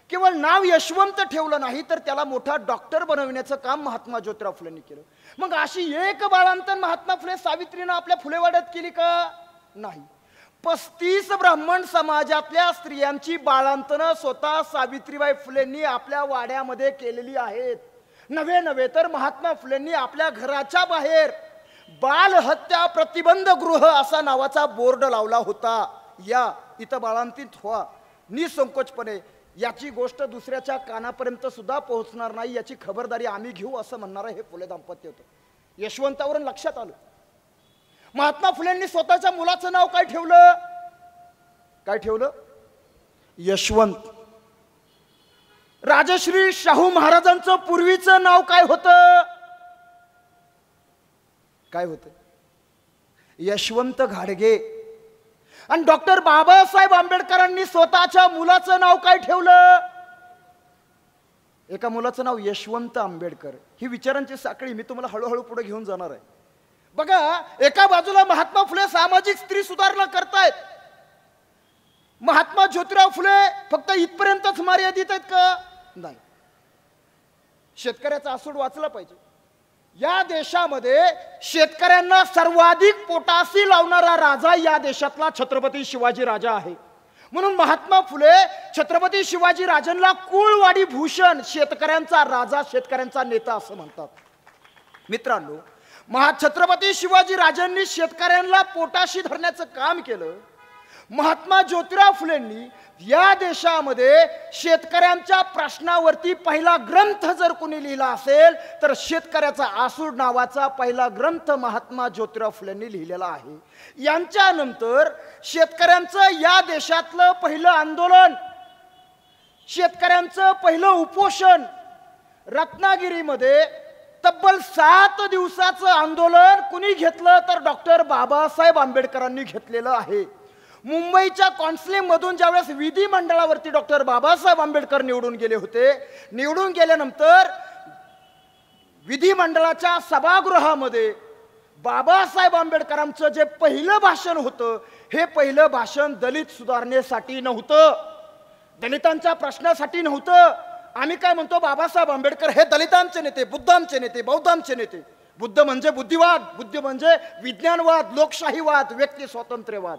केवळ नाव यशवंत ठेवलं नाही तर त्याला मोठा डॉक्टर बनवण्याचं काम महात्मा ज्योतिराव फुलेंनी केलं. मग अशी एक बाळंतण महात्मा फुले सावित्रीनं आपल्या फुलेवाड्यात केली का? नाही. 35 ब्राह्मण समाजातल्या स्त्रियांची बाळंतणं स्वतः सावित्रीबाई फुलेंनी आपल्या वाड्यामध्ये केलेली आहेत. नव्हे तर महात्मा फुलेंनी आपल्या घराच्या बाहेर बालहत्या प्रतिबंध गृह असा नावाचा बोर्ड लावला होता. या इथं बाळंतीत व्हा निसंकोचपणे. याची गोष्ट दुसऱ्याच्या कानापर्यंत सुद्धा पोहोचणार नाही याची खबरदारी आम्ही घेऊ असं म्हणणारं हे फुले दाम्पत्य होतं. यशवंतावरून लक्षात आलं. महात्मा फुलेंनी स्वतःच्या मुलाचं नाव काय ठेवलं? काय ठेवलं? यशवंत. राजश्री शाहू महाराजांचं पूर्वीचं नाव काय होतं? काय होतं? यशवंत घाडगे. आणि डॉक्टर बाबासाहेब आंबेडकरांनी स्वतःच्या मुलाचं नाव काय ठेवलं? एका मुलाचं नाव यशवंत आंबेडकर. ही विचारांची साखळी मी तुम्हाला हळूहळू पुढे घेऊन जाणार आहे. बघा, एका बाजूला महात्मा फुले सामाजिक स्त्री सुधारणा करतायत, महात्मा ज्योतिराव फुले फक्त इथपर्यंतच मर्यादित आहेत का? नाही. शेतकऱ्याचा आसूड वाचला पाहिजे. या देशामध्ये शेतकऱ्यांना सर्वाधिक पोटाशी लावणारा राजा या देशातला छत्रपती शिवाजी राजा आहे. म्हणून महात्मा फुले छत्रपती शिवाजी राजांना कुळवाडी भूषण, शेतकऱ्यांचा राजा, शेतकऱ्यांचा नेता असं म्हणतात. मित्रांनो, छत्रपती शिवाजी राजांनी शेतकऱ्यांना पोटाशी धरण्याचं काम केलं. महात्मा ज्योतिराव फुलेंनी या देशामध्ये शेतकऱ्यांच्या प्रश्नावरती पहिला ग्रंथ जर कोणी लिहिला असेल तर शेतकऱ्याचा आसूड नावाचा पहिला ग्रंथ महात्मा ज्योतिराव फुलेंनी लिहिलेला आहे. यांच्यानंतर शेतकऱ्यांचं या देशातलं पहिलं आंदोलन, शेतकऱ्यांचं पहिलं उपोषण रत्नागिरीमध्ये तब्बल 7 दिवसाचं आंदोलन कुणी घेतलं तर डॉक्टर बाबासाहेब आंबेडकरांनी घेतलेलं आहे. मुंबईच्या कौन्सिलिंग मधून ज्यावेळेस विधिमंडळावरती डॉक्टर बाबासाहेब आंबेडकर निवडून गेले होते, निवडून गेल्यानंतर विधिमंडळाच्या सभागृहामध्ये बाबासाहेब आंबेडकरांचं जे पहिलं भाषण होतं, हे पहिलं भाषण दलित सुधारणेसाठी नव्हतं, दलितांच्या प्रश्नासाठी नव्हतं. आम्ही काय म्हणतो, बाबासाहेब आंबेडकर हे दलितांचे नेते, बुद्धांचे नेते, बौद्धांचे नेते. बुद्ध म्हणजे बुद्धिवाद, बुद्ध म्हणजे विज्ञानवाद, लोकशाहीवाद, व्यक्ती स्वातंत्र्यवाद.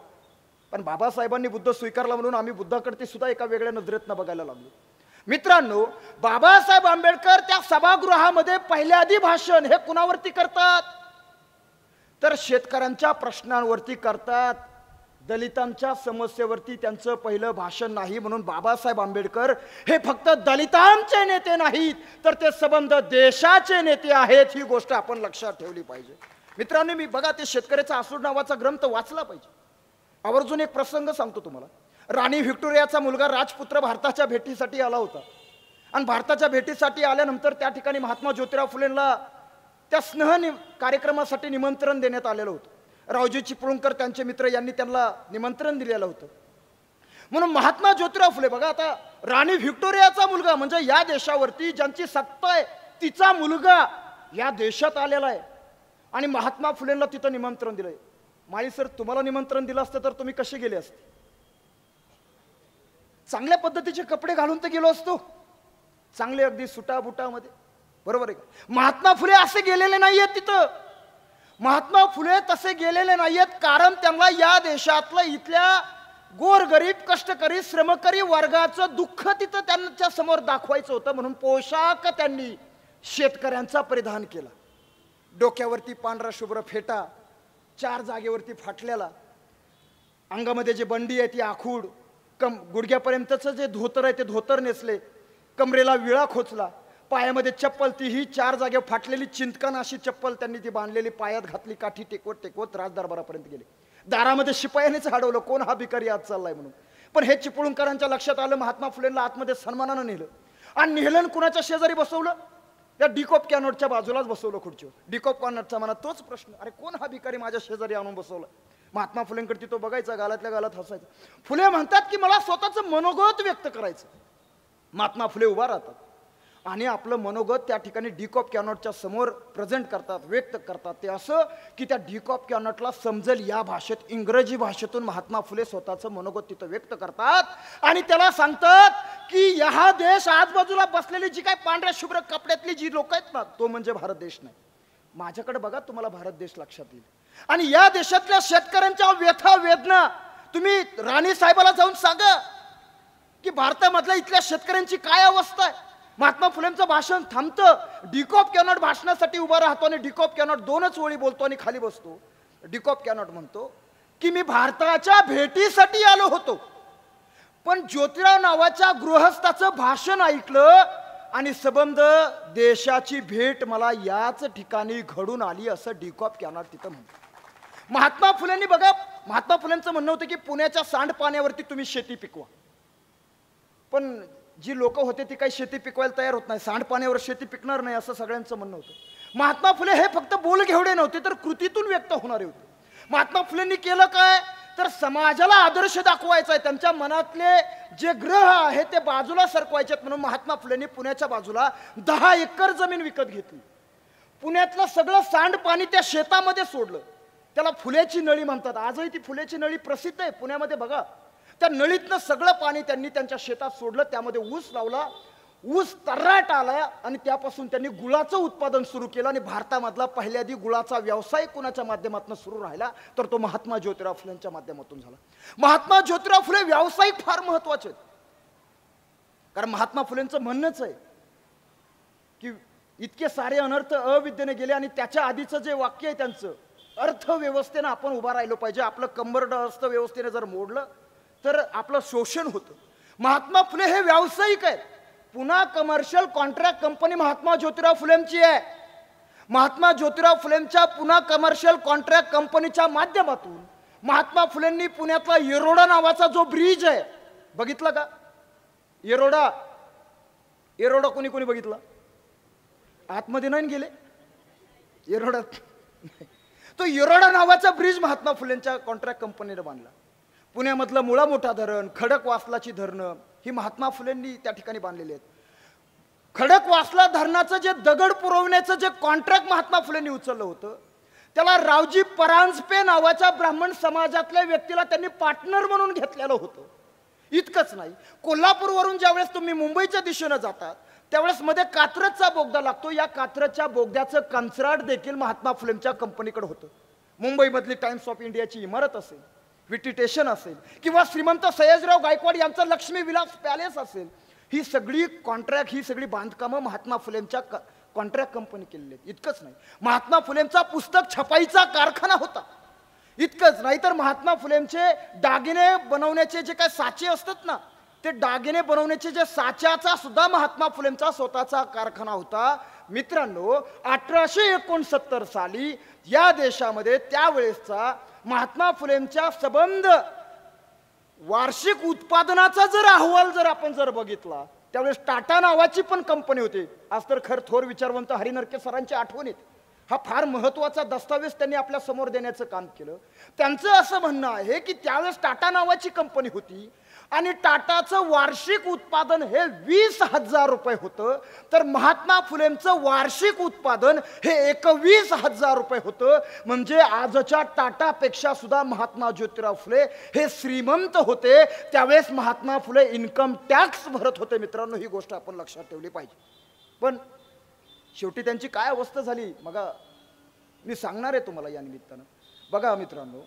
पण बाबासाहेबांनी बुद्ध स्वीकारला म्हणून आम्ही बुद्धाकडे सुद्धा एका वेगळ्या नजरेतनं बघायला लागलो. मित्रांनो, बाबासाहेब आंबेडकर त्या सभागृहामध्ये पहिल्यादी भाषण हे कुणावरती करतात तर शेतकऱ्यांच्या प्रश्नांवरती करतात. दलितांच्या समस्येवरती त्यांचं पहिलं भाषण नाही. म्हणून बाबासाहेब आंबेडकर हे फक्त दलितांचे नेते नाहीत तर ते संबंध देशाचे नेते आहेत. ही गोष्ट आपण लक्षात ठेवली पाहिजे. मित्रांनो, मी बघा ते शेतकऱ्याचा आसूड नावाचा ग्रंथ वाचला पाहिजे. आवर्जून एक प्रसंग सांगतो तुम्हाला. राणी व्हिक्टोरियाचा मुलगा राजपुत्र भारताच्या भेटीसाठी आला होता आणि भारताच्या भेटीसाठी आल्यानंतर त्या ठिकाणी महात्मा ज्योतिराव फुलेंना त्या स्नेह कार्यक्रमासाठी निमंत्रण देण्यात आलेलं होतं. रावजी चिपळूणकर त्यांचे मित्र यांनी त्यांना निमंत्रण दिलेलं होतं. म्हणून महात्मा ज्योतिराव फुले, बघा आता राणी व्हिक्टोरियाचा मुलगा म्हणजे या देशावरती ज्यांची सत्ता आहे तिचा मुलगा या देशात आलेला आहे आणि महात्मा फुलेंना तिथं निमंत्रण दिलंय. माळी सर, तुम्हाला निमंत्रण दिलं असतं तर तुम्ही कसे गेले असते? चांगल्या पद्धतीचे कपडे घालून तर गेलो असतो, चांगले अगदी सुटाबुटामध्ये, बरोबर आहे का? महात्मा फुले असे गेलेले नाहीयेत तिथं. महात्मा फुले तसे गेलेले नाहीयेत कारण त्यांना या देशातलं इथल्या गोरगरीब कष्टकरी श्रमकरी वर्गाचं दुःख तिथं त्यांच्या समोर दाखवायचं होतं. म्हणून पोशाख त्यांनी शेतकऱ्यांचा परिधान केला. डोक्यावरती पांढरा शुभ्र फेटा, 4 जागेवरती फाटलेला, अंगामध्ये जे बंडी आहे ती आखूड, गुडघ्यापर्यंतचं जे धोतर आहे ते धोतर नेसले, कमरेला विळा खोचला, पायामध्ये चप्पल, तीही 4 जागेवर फाटलेली चिंतकन अशी चप्पल त्यांनी ती बांधलेली पायात घातली, काठी टेकवत टेकवत राजदरबारापर्यंत गेले. दारामध्ये शिपायानेच अडवलं, कोण हा भिकारी आज चाललाय म्हणून. पण हे चिपळूणकरांच्या लक्षात आलं. महात्मा फुलेंना आतमध्ये सन्मानानं नेलं आणि नेहलन कुणाच्या शेजारी बसवलं? त्या डिकॉप कॅनॉटच्या बाजूलाच बसवलं खुर्चीवर. डिकॉप कॅनॉटचा मनात तोच प्रश्न, अरे कोण हा भिकारी माझ्या शेजारी आणून बसवला? महात्मा फुलेंकडे तो बघायचा, गालातल्या गालात हसायचा. फुले म्हणतात की मला स्वतःचं मनोगत व्यक्त करायचं. महात्मा फुले उभा राहतात आणि आपलं मनोगत त्या ठिकाणी डिकॉप कॅनॉटच्या समोर प्रेझेंट करतात, व्यक्त करतात. ते असं की त्या डिकॉप कॅनॉटला समजेल या भाषेत, इंग्रजी भाषेतून महात्मा फुले स्वतःचं मनोगत तिथं व्यक्त करतात आणि त्याला सांगतात की हा देश आजूबाजूला बसलेली जी काय पांढऱ्या शुभ्र कपड्यातली जी लोक आहेत ना, तो म्हणजे भारत देश नाही. माझ्याकडे बघा, तुम्हाला भारत देश लक्षात येईल. आणि या देशातल्या शेतकऱ्यांच्या व्यथा वेदना तुम्ही राणी साहेबाला जाऊन सांगा की भारतामधल्या इथल्या शेतकऱ्यांची काय अवस्था आहे. महात्मा फुलेंचं भाषण थांबतं, डिकॉप कॅनॉट भाषणासाठी उभा राहतो आणि डिकॉप कॅनॉट 2च ओळी बोलतो आणि खाली बसतो. डिकॉप कॅनॉट म्हणतो की मी भारताच्या भेटीसाठी आलो होतो, पण ज्योतिराव नावाच्या गृहस्थाचं भाषण ऐकलं आणि संबंध देशाची भेट मला याच ठिकाणी घडून आली, असं डिकॉप कॅनॉट तिथं म्हणतो. महात्मा फुलेंनी बघा, महात्मा फुलेंचं म्हणणं होतं की पुण्याच्या सांडपाण्यावरती तुम्ही शेती पिकवा. पण जी लोक होते ती काही शेती पिकवायला तयार होत नाही, सांडपाण्यावर शेती पिकणार नाही असं सगळ्यांचं म्हणणं होतं. महात्मा फुले हे फक्त बोल घेवडे नव्हते तर कृतीतून व्यक्त होणारे होते. महात्मा फुलेंनी केलं काय तर समाजाला आदर्श दाखवायचा आहे. त्यांच्या मनातले जे ग्रह आहे ते बाजूला सरकवायचे म्हणून महात्मा फुलेंनी पुण्याच्या बाजूला 10 एकर जमीन विकत घेतली. पुण्यातलं सगळं सांडपाणी त्या शेतामध्ये सोडलं. त्याला फुलेची नळी म्हणतात. आजही ती फुलेची नळी प्रसिद्ध आहे पुण्यामध्ये. बघा, त्या नळीतनं सगळं पाणी त्यांनी त्यांच्या शेतात सोडलं, त्यामध्ये ऊस लावला, ऊस तर्राट आला आणि त्यापासून त्यांनी गुळाचं उत्पादन सुरू केलं. आणि भारतामधला पहिल्यादी गुळाचा व्यवसाय कोणाच्या माध्यमातून सुरू राहिला तर तो महात्मा ज्योतिराव फुलेंच्या माध्यमातून झाला. महात्मा ज्योतिराव फुले व्यावसायिक फार महत्वाचे आहेत, कारण महात्मा फुलेंचं म्हणणंच आहे की इतके सारे अनर्थ अविद्येने गेले आणि त्याच्या आधीचं जे वाक्य आहे त्यांचं, अर्थव्यवस्थेनं आपण उभा राहिलो पाहिजे. आपलं कंबरड अर्थव्यवस्थेने जर मोडलं तर आपलं शोषण होतं. महात्मा फुले हे व्यावसायिक आहेत. पुन्हा commercial contract company Mahatma Jyotirao फुलेंची आहे. महात्मा ज्योतिराव फुलेंच्या पुन्हा कमर्शियल कॉन्ट्रॅक्ट कंपनीच्या माध्यमातून महात्मा फुलेंनी पुण्यातला येरोडा नावाचा जो ब्रिज आहे बघितला का? येरोडा कोणी कोणी बघितला? आतमध्ये नाही गेले येरोडा. तो येरोडा नावाचा ब्रिज महात्मा फुलेंच्या कॉन्ट्रॅक्ट कंपनीने बांधला. पुण्यामधलं मुळा मोठा धरण, खडकवासलाची धरणं ही महात्मा फुलेंनी त्या ठिकाणी बांधलेली आहेत. खडकवासला धरणाचं जे दगड पुरवण्याचं जे कॉन्ट्रॅक्ट महात्मा फुलेंनी उचललं होतं, त्याला रावजी परांजपे नावाच्या ब्राह्मण समाजातल्या व्यक्तीला त्यांनी पार्टनर म्हणून घेतलेलं होतं. इतकंच नाही, कोल्हापूरवरून ज्यावेळेस तुम्ही मुंबईच्या दिशेनं जातात त्यावेळेस मध्ये कात्रजचा बोगदा लागतो. या कात्रजच्या बोगद्याचं कंत्राट देखील महात्मा फुलेंच्या कंपनीकडे होतं. मुंबईमधली टाइम्स ऑफ इंडियाची इमारत असेल, विटी स्टेशन असेल किंवा श्रीमंत सयाजीराव गायकवाड यांचं लक्ष्मी विलास पॅलेस असेल, ही सगळी कॉन्ट्रॅक्ट, ही सगळी बांधकामं महात्मा फुलेंच्या कॉन्ट्रॅक्ट कंपनी केलेली आहेत. इतकंच नाही, महात्मा फुलेंचा पुस्तक छपाईचा कारखाना होता. इतकंच नाही तर महात्मा फुलेंचे दागिने बनवण्याचे जे काय साचे असतात ना, ते दागिने बनवण्याचे जे साच्याचा सुद्धा महात्मा फुलेंचा स्वतःचा कारखाना होता. मित्रांनो, 1869 साली या देशामध्ये त्यावेळेसचा महात्मा फुलेंच्या संबंध वार्षिक उत्पादनाचा जर अहवाल आपण बघितला, त्यावेळेस टाटा नावाची पण कंपनी होती. आज तर खर थोर विचारवंत हरिनरके सरांची आठवणीत हा फार महत्वाचा दस्तावेज त्यांनी आपल्या समोर देण्याचं काम केलं. त्यांचं असं म्हणणं आहे की त्यावेळेस टाटा नावाची कंपनी होती आणि टाटाचं वार्षिक उत्पादन हे 20,000 रुपये होतं, तर महात्मा फुलेंचं वार्षिक उत्पादन हे 21,000 रुपये होतं. म्हणजे आजच्या टाटापेक्षा सुद्धा महात्मा ज्योतिराव फुले हे श्रीमंत होते. त्यावेळेस महात्मा फुले इन्कम टॅक्स भरत होते. मित्रांनो, ही गोष्ट आपण लक्षात ठेवली पाहिजे. पण शेवटी त्यांची काय अवस्था झाली मग मी सांगणार आहे तुम्हाला या निमित्तानं. बघा मित्रांनो,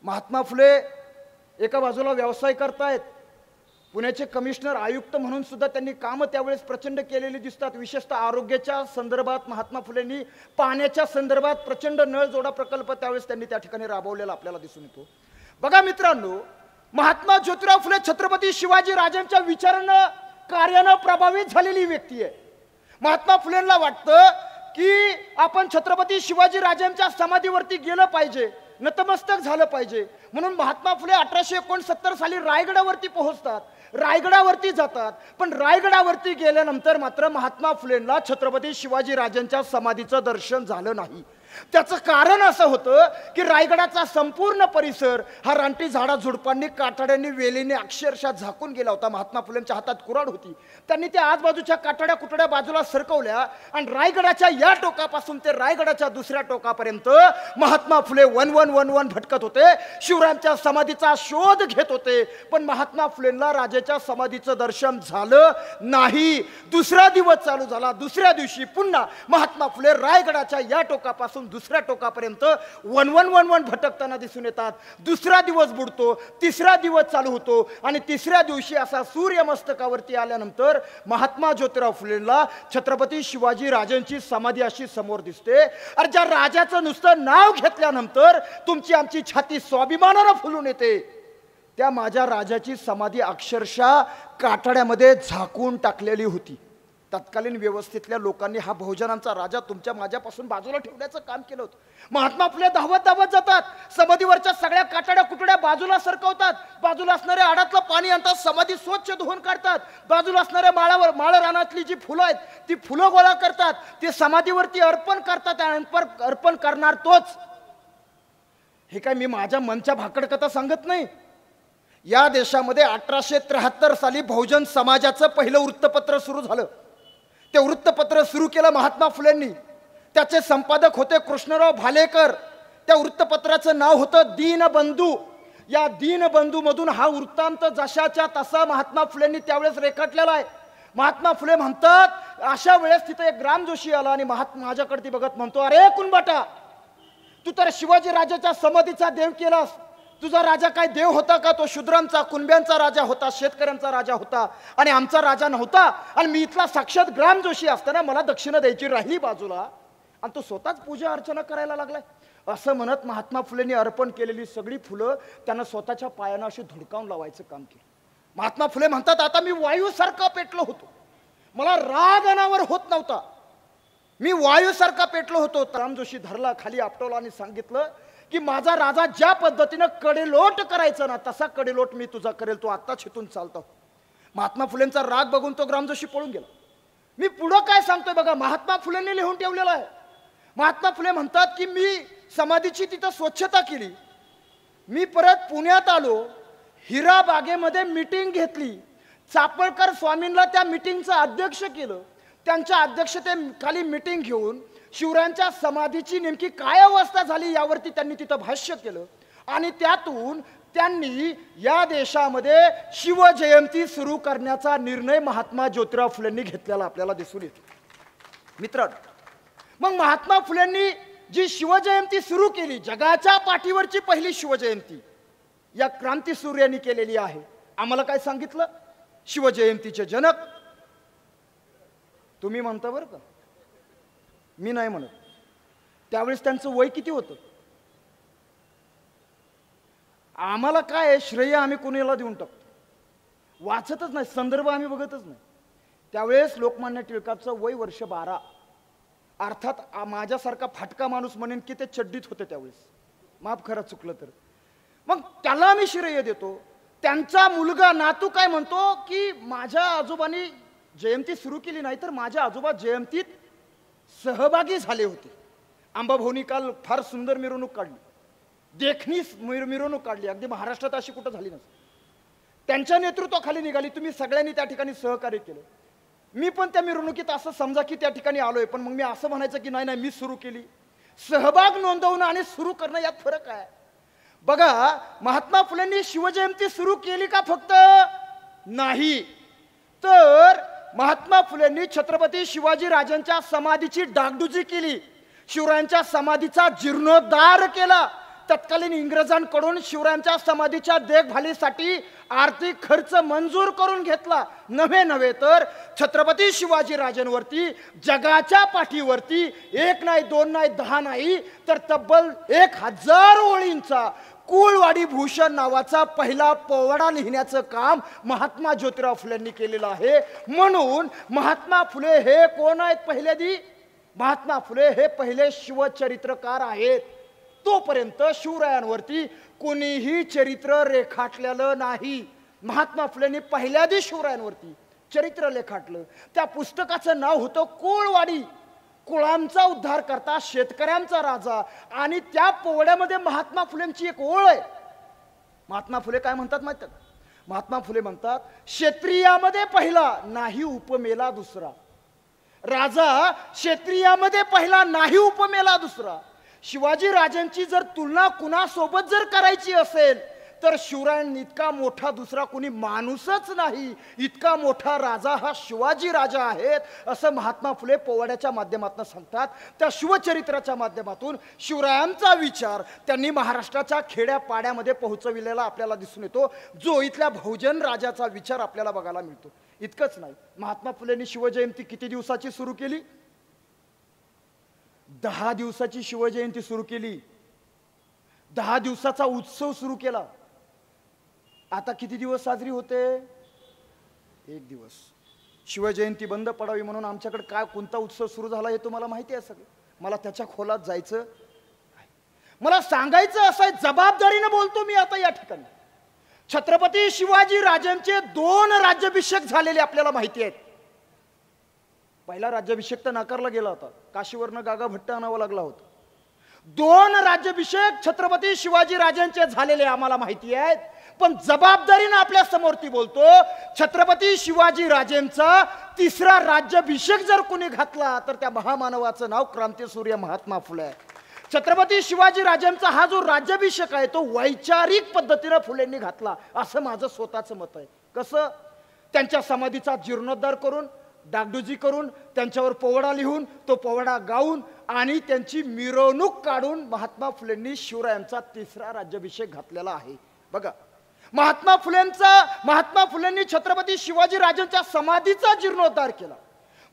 महात्मा फुले एका बाजूला व्यवसाय करतायत, पुण्याचे कमिशनर आयुक्त म्हणून सुद्धा त्यांनी कामं त्यावेळेस प्रचंड केलेली दिसतात. विशेषतः आरोग्याच्या संदर्भात महात्मा फुलेंनी, पाण्याच्या संदर्भात प्रचंड नळ जोडा प्रकल्प त्यावेळेस त्यांनी त्या ठिकाणी राबवलेला आपल्याला दिसून येतो. बघा मित्रांनो, महात्मा ज्योतिराव फुले छत्रपती शिवाजी राजांच्या विचारानं, कार्यानं प्रभावित झालेली व्यक्ती आहे. महात्मा फुलेंना वाटतं की आपण छत्रपती शिवाजी राजांच्या समाधीवरती गेलं पाहिजे, नतमस्तक झालं पाहिजे. म्हणून महात्मा फुले 1869 साली रायगडावरती पोहोचतात, रायगडावरती जातात. पण रायगडावरती गेल्यानंतर मात्र महात्मा फुलेंना छत्रपती शिवाजी राजांच्या समाधीचं दर्शन झालं नाही. त्याचं कारण असं होतं की रायगडाचा संपूर्ण परिसर हा रानटी झाडा झुडपांनी, काटाड्यांनी, वेलीने अक्षरशः झाकून गेला होता. महात्मा फुलेंच्या हातात कुऱ्हाड होती. त्यांनी त्या आजबाजूच्या काटाड्या कुटड्या बाजूला सरकवल्या आणि रायगडाच्या या टोकापासून ते रायगडाच्या दुसऱ्या टोकापर्यंत महात्मा फुले वन भटकत होते, शिवरायांच्या समाधीचा शोध घेत होते. पण महात्मा फुलेंना राजाच्या समाधीचं दर्शन झालं नाही. दुसरा दिवस चालू झाला. दुसऱ्या दिवशी पुन्हा महात्मा फुले रायगडाच्या या टोकापासून दुसऱ्या टोकापर्यंत वन भटकताना दिसून येतात. दुसरा दिवस बुडतो, तिसरा दिवस चालू होतो आणि तिसऱ्या दिवशी असा सूर्य मस्तकावरती आल्यानंतर महात्मा ज्योतिराव फुलेंना छत्रपती शिवाजी राजांची समाधी अशी समोर दिसते. अरे ज्या राजाचं नुसतं नाव घेतल्यानंतर तुमची आमची छाती स्वाभिमानानं फुलून येते, त्या माझ्या राजाची समाधी अक्षरशः काटाड्यामध्ये झाकून टाकलेली होती. तत्कालीन व्यवस्थेतल्या लोकांनी हा बहुजनांचा राजा तुमच्या माझ्यापासून बाजूला ठेवण्याचं काम केलं होतं. महात्मा फुले धावत जातात, समाधीवरच्या सगळ्या काटाड्या कुटड्या बाजूला सरकवतात, बाजूला असणाऱ्या आडातलं पाणी आणतात, समाधी स्वच्छ धुवून काढतात, बाजूला असणाऱ्या माळ रानातली जी फुलं आहेत ती फुलं गोळा करतात, ती समाधीवरती अर्पण करतात. अर्पण करणार तोच. हे काय मी माझ्या मनच्या भाकड कथा सांगत नाही. या देशामध्ये 1873 साली बहुजन समाजाचं पहिलं वृत्तपत्र सुरू झालं. ते वृत्तपत्र सुरू केलं महात्मा फुलेंनी. त्याचे संपादक होते कृष्णराव भालेकर. त्या वृत्तपत्राचं नाव होतं दीनबंधू. या दीनबंधूमधून हा वृत्तांत जशाच्या तसा महात्मा फुलेंनी त्यावेळेस रेखाटलेला आहे. महात्मा फुले म्हणतात, अशा वेळेस तिथे एक ग्राम जोशी आला आणि माझ्याकडे ती बघत म्हणतो, अरे कुणबाटा, तू तर शिवाजी राजाच्या समाधीचा देव केलास. तुझा राजा काय देव होता का? तो शूद्रांचा कुणब्यांचा राजा होता, शेतकऱ्यांचा राजा होता आणि आमचा राजा नव्हता. आणि मी इथला साक्षात ग्राम जोशी असताना मला दक्षिणा द्यायची राहिली बाजूला, आणि तो स्वतःच पूजा अर्चना करायला लागलाय. असं म्हणत महात्मा फुलेंनी अर्पण केलेली सगळी फुलं त्यांना स्वतःच्या पायानं अशी धुडकावून लावायचं काम केलं. महात्मा फुले म्हणतात, आता मी वायूसारखा पेटलो होतो, मला राग अनावर होत नव्हता, मी वायूसारखा पेटलो होतो. राम जोशी धरला, खाली आपटवला आणि सांगितलं की माझा राजा ज्या पद्धतीनं कडेलोट करायचं ना, तसा कडेलोट मी तुझा करेल, तू आत्ताच इथून चालतो. महात्मा फुलेंचा राग बघून तो ग्रामजोशी पळून गेला. मी पुढं काय सांगतोय बघा, महात्मा फुलेंनी लिहून ठेवलेलं आहे. महात्मा फुले म्हणतात की मी समाधीची तिथं स्वच्छता केली, मी परत पुण्यात आलो, हिरा बागेमध्ये मीटिंग घेतली, चापळकर स्वामींना त्या मीटिंगचं अध्यक्ष केलं. त्यांच्या अध्यक्षतेखाली मीटिंग घेऊन शिवरायांच्या समाधीची नेमकी काय अवस्था झाली यावरती त्यांनी तिथं भाष्य केलं. आणि त्यातून त्यांनी या देशामध्ये शिवजयंती सुरू करण्याचा निर्णय महात्मा ज्योतिराव फुलेंनी घेतलेला आपल्याला दिसून येतो. मित्रांनो, मग महात्मा फुलेंनी जी शिवजयंती सुरू केली, जगाच्या पाठीवरची पहिली शिवजयंती या क्रांतीसूर्यांनी केलेली आहे. आम्हाला काय सांगितलं? शिवजयंतीचे जनक तुम्ही म्हणता बरं का, मी नाही म्हणत. त्यावेळेस त्यांचं वय किती होतं? आम्हाला काय श्रेय आम्ही कोणाला देऊन टाकतो, वाचतच नाही, संदर्भ आम्ही बघतच नाही. त्यावेळेस लोकमान्य टिळकांचं वय वर्ष 12. अर्थात माझ्यासारखा फाटका माणूस म्हणेन की ते चड्डीत होते त्यावेळेस, माफ करा चुकलं तर. मग त्याला आम्ही श्रेय देतो. त्यांचा मुलगा नातू काय म्हणतो की माझ्या आजोबांनी जयंती सुरू केली नाही, तर माझ्या आजोबा जयंतीत सहभागी झाले होते. अंबाभाऊनी काल फार सुंदर मिरवणूक काढली, देखणी मिरवणूक काढली, अगदी महाराष्ट्रात अशी कुठं झाली नसते. त्यांच्या नेतृत्वाखाली निघाली, तुम्ही सगळ्यांनी त्या ठिकाणी सहकार्य केलं. मी पण त्या मिरवणुकीत असं समजा की त्या ठिकाणी आलोय, पण मग मी असं म्हणायचं की नाही नाही मी सुरू केली. सहभाग नोंदवणं आणि सुरू करणं यात फरक आहे. बघा, महात्मा फुलेंनी शिवजयंती सुरू केली का? फक्त नाही, तर महात्मा फुलेंनी छत्रपती शिवाजी राजांच्या समाधीची डागडुजी केली, शिवरायांच्या समाधीचा जीर्णोद्धार केला, तत्कालीन इंग्रजांकडून शिवरायांच्या समाधीच्या देखभालीसाठी आर्थिक खर्च मंजूर करून घेतला. नव्हे तर छत्रपती शिवाजी राजांवरती जगाच्या पाठीवरती 1 नाही 2 नाही 10 नाही तर तब्बल 1000 ओळींचा कुळवाडी भूषण नावाचा पहिला पोवाडा लिहिण्याचं काम महात्मा ज्योतिराव फुलेंनी केलेलं आहे. म्हणून महात्मा फुले हे कोण आहेत? पहिल्यादी महात्मा फुले हे पहिले शिवचरित्रकार आहेत. तोपर्यंत शिवरायांवरती कोणीही चरित्र रेखाटलेलं नाही. महात्मा फुलेंनी पहिल्यादी शिवरायांवरती चरित्र रेखाटलं. त्या पुस्तकाचं नाव होतं कुळवाडी, कुळांचा उद्धार करता शेतकऱ्यांचा राजा. आणि त्या पोवड्यामध्ये महात्मा फुलेंची एक ओळ आहे. महात्मा फुले काय म्हणतात माहिती आहे? महात्मा फुले म्हणतात, क्षेत्रियामध्ये पहिला नाही उपमेला दुसरा. राजा क्षेत्रियामध्ये पहिला नाही उपमेला दुसरा. शिवाजी राजांची जर तुलना कुणासोबत जर करायची असेल तर शिवरायांनी इतका मोठा दुसरा कोणी माणूसच नाही, इतका मोठा राजा हा शिवाजी राजा आहेत असं महात्मा फुले पोवाड्याच्या माध्यमातून सांगतात. त्या शिवचरित्राच्या माध्यमातून शिवरायांचा विचार त्यांनी महाराष्ट्राच्या खेड्यापाड्यामध्ये पोहोचविलेला आपल्याला दिसून येतो, जो इथल्या बहुजन राजाचा विचार आपल्याला बघायला मिळतो. इतकंच नाही, महात्मा फुलेंनी शिवजयंती किती दिवसाची सुरू केली? 10 दिवसाची शिवजयंती सुरू केली. 10 दिवसाचा उत्सव सुरू केला. आता किती दिवस साजरी होते? 1 दिवस. शिवजयंती बंद पडावी म्हणून आमच्याकडे काय कोणता उत्सव सुरू झाला हे तुम्हाला माहिती आहे सगळं. मला त्याच्या खोलात जायचं, मला सांगायचं असं आहे, जबाबदारीने बोलतो मी आता या ठिकाणी. छत्रपती शिवाजी राजांचे 2 राज्याभिषेक झालेले आपल्याला माहिती आहेत. पहिला राज्याभिषेक तर नाकारला गेला होता, काशीवरनं गागा भट्ट आणावा लागला होता. 2 राज्याभिषेक छत्रपती शिवाजी राजांचे झालेले आम्हाला माहिती आहेत. पण जबाबदारीने आपल्या समोर ती बोलतो, छत्रपती शिवाजी राजेंचा 3रा राज्याभिषेक जर कोणी घातला तर त्या महामानवाचं नाव क्रांतीसूर्य महात्मा फुले आहे. छत्रपती शिवाजी राजांचा हा जो राज्याभिषेक आहे तो वैचारिक पद्धतीने फुलेंनी घातला असं माझं स्वतःचं मत आहे. कसं? त्यांच्या समाधीचा जीर्णोद्धार करून, डागडुजी करून, त्यांच्यावर पोवाडा लिहून, तो पोवाडा गाऊन आणि त्यांची मिरवणूक काढून महात्मा फुलेंनी शिवरायांचा तिसरा राज्याभिषेक घातलेला आहे. बघा, महात्मा फुलेंनी छत्रपती शिवाजी राजांच्या समाधीचा जीर्णोद्धार केला,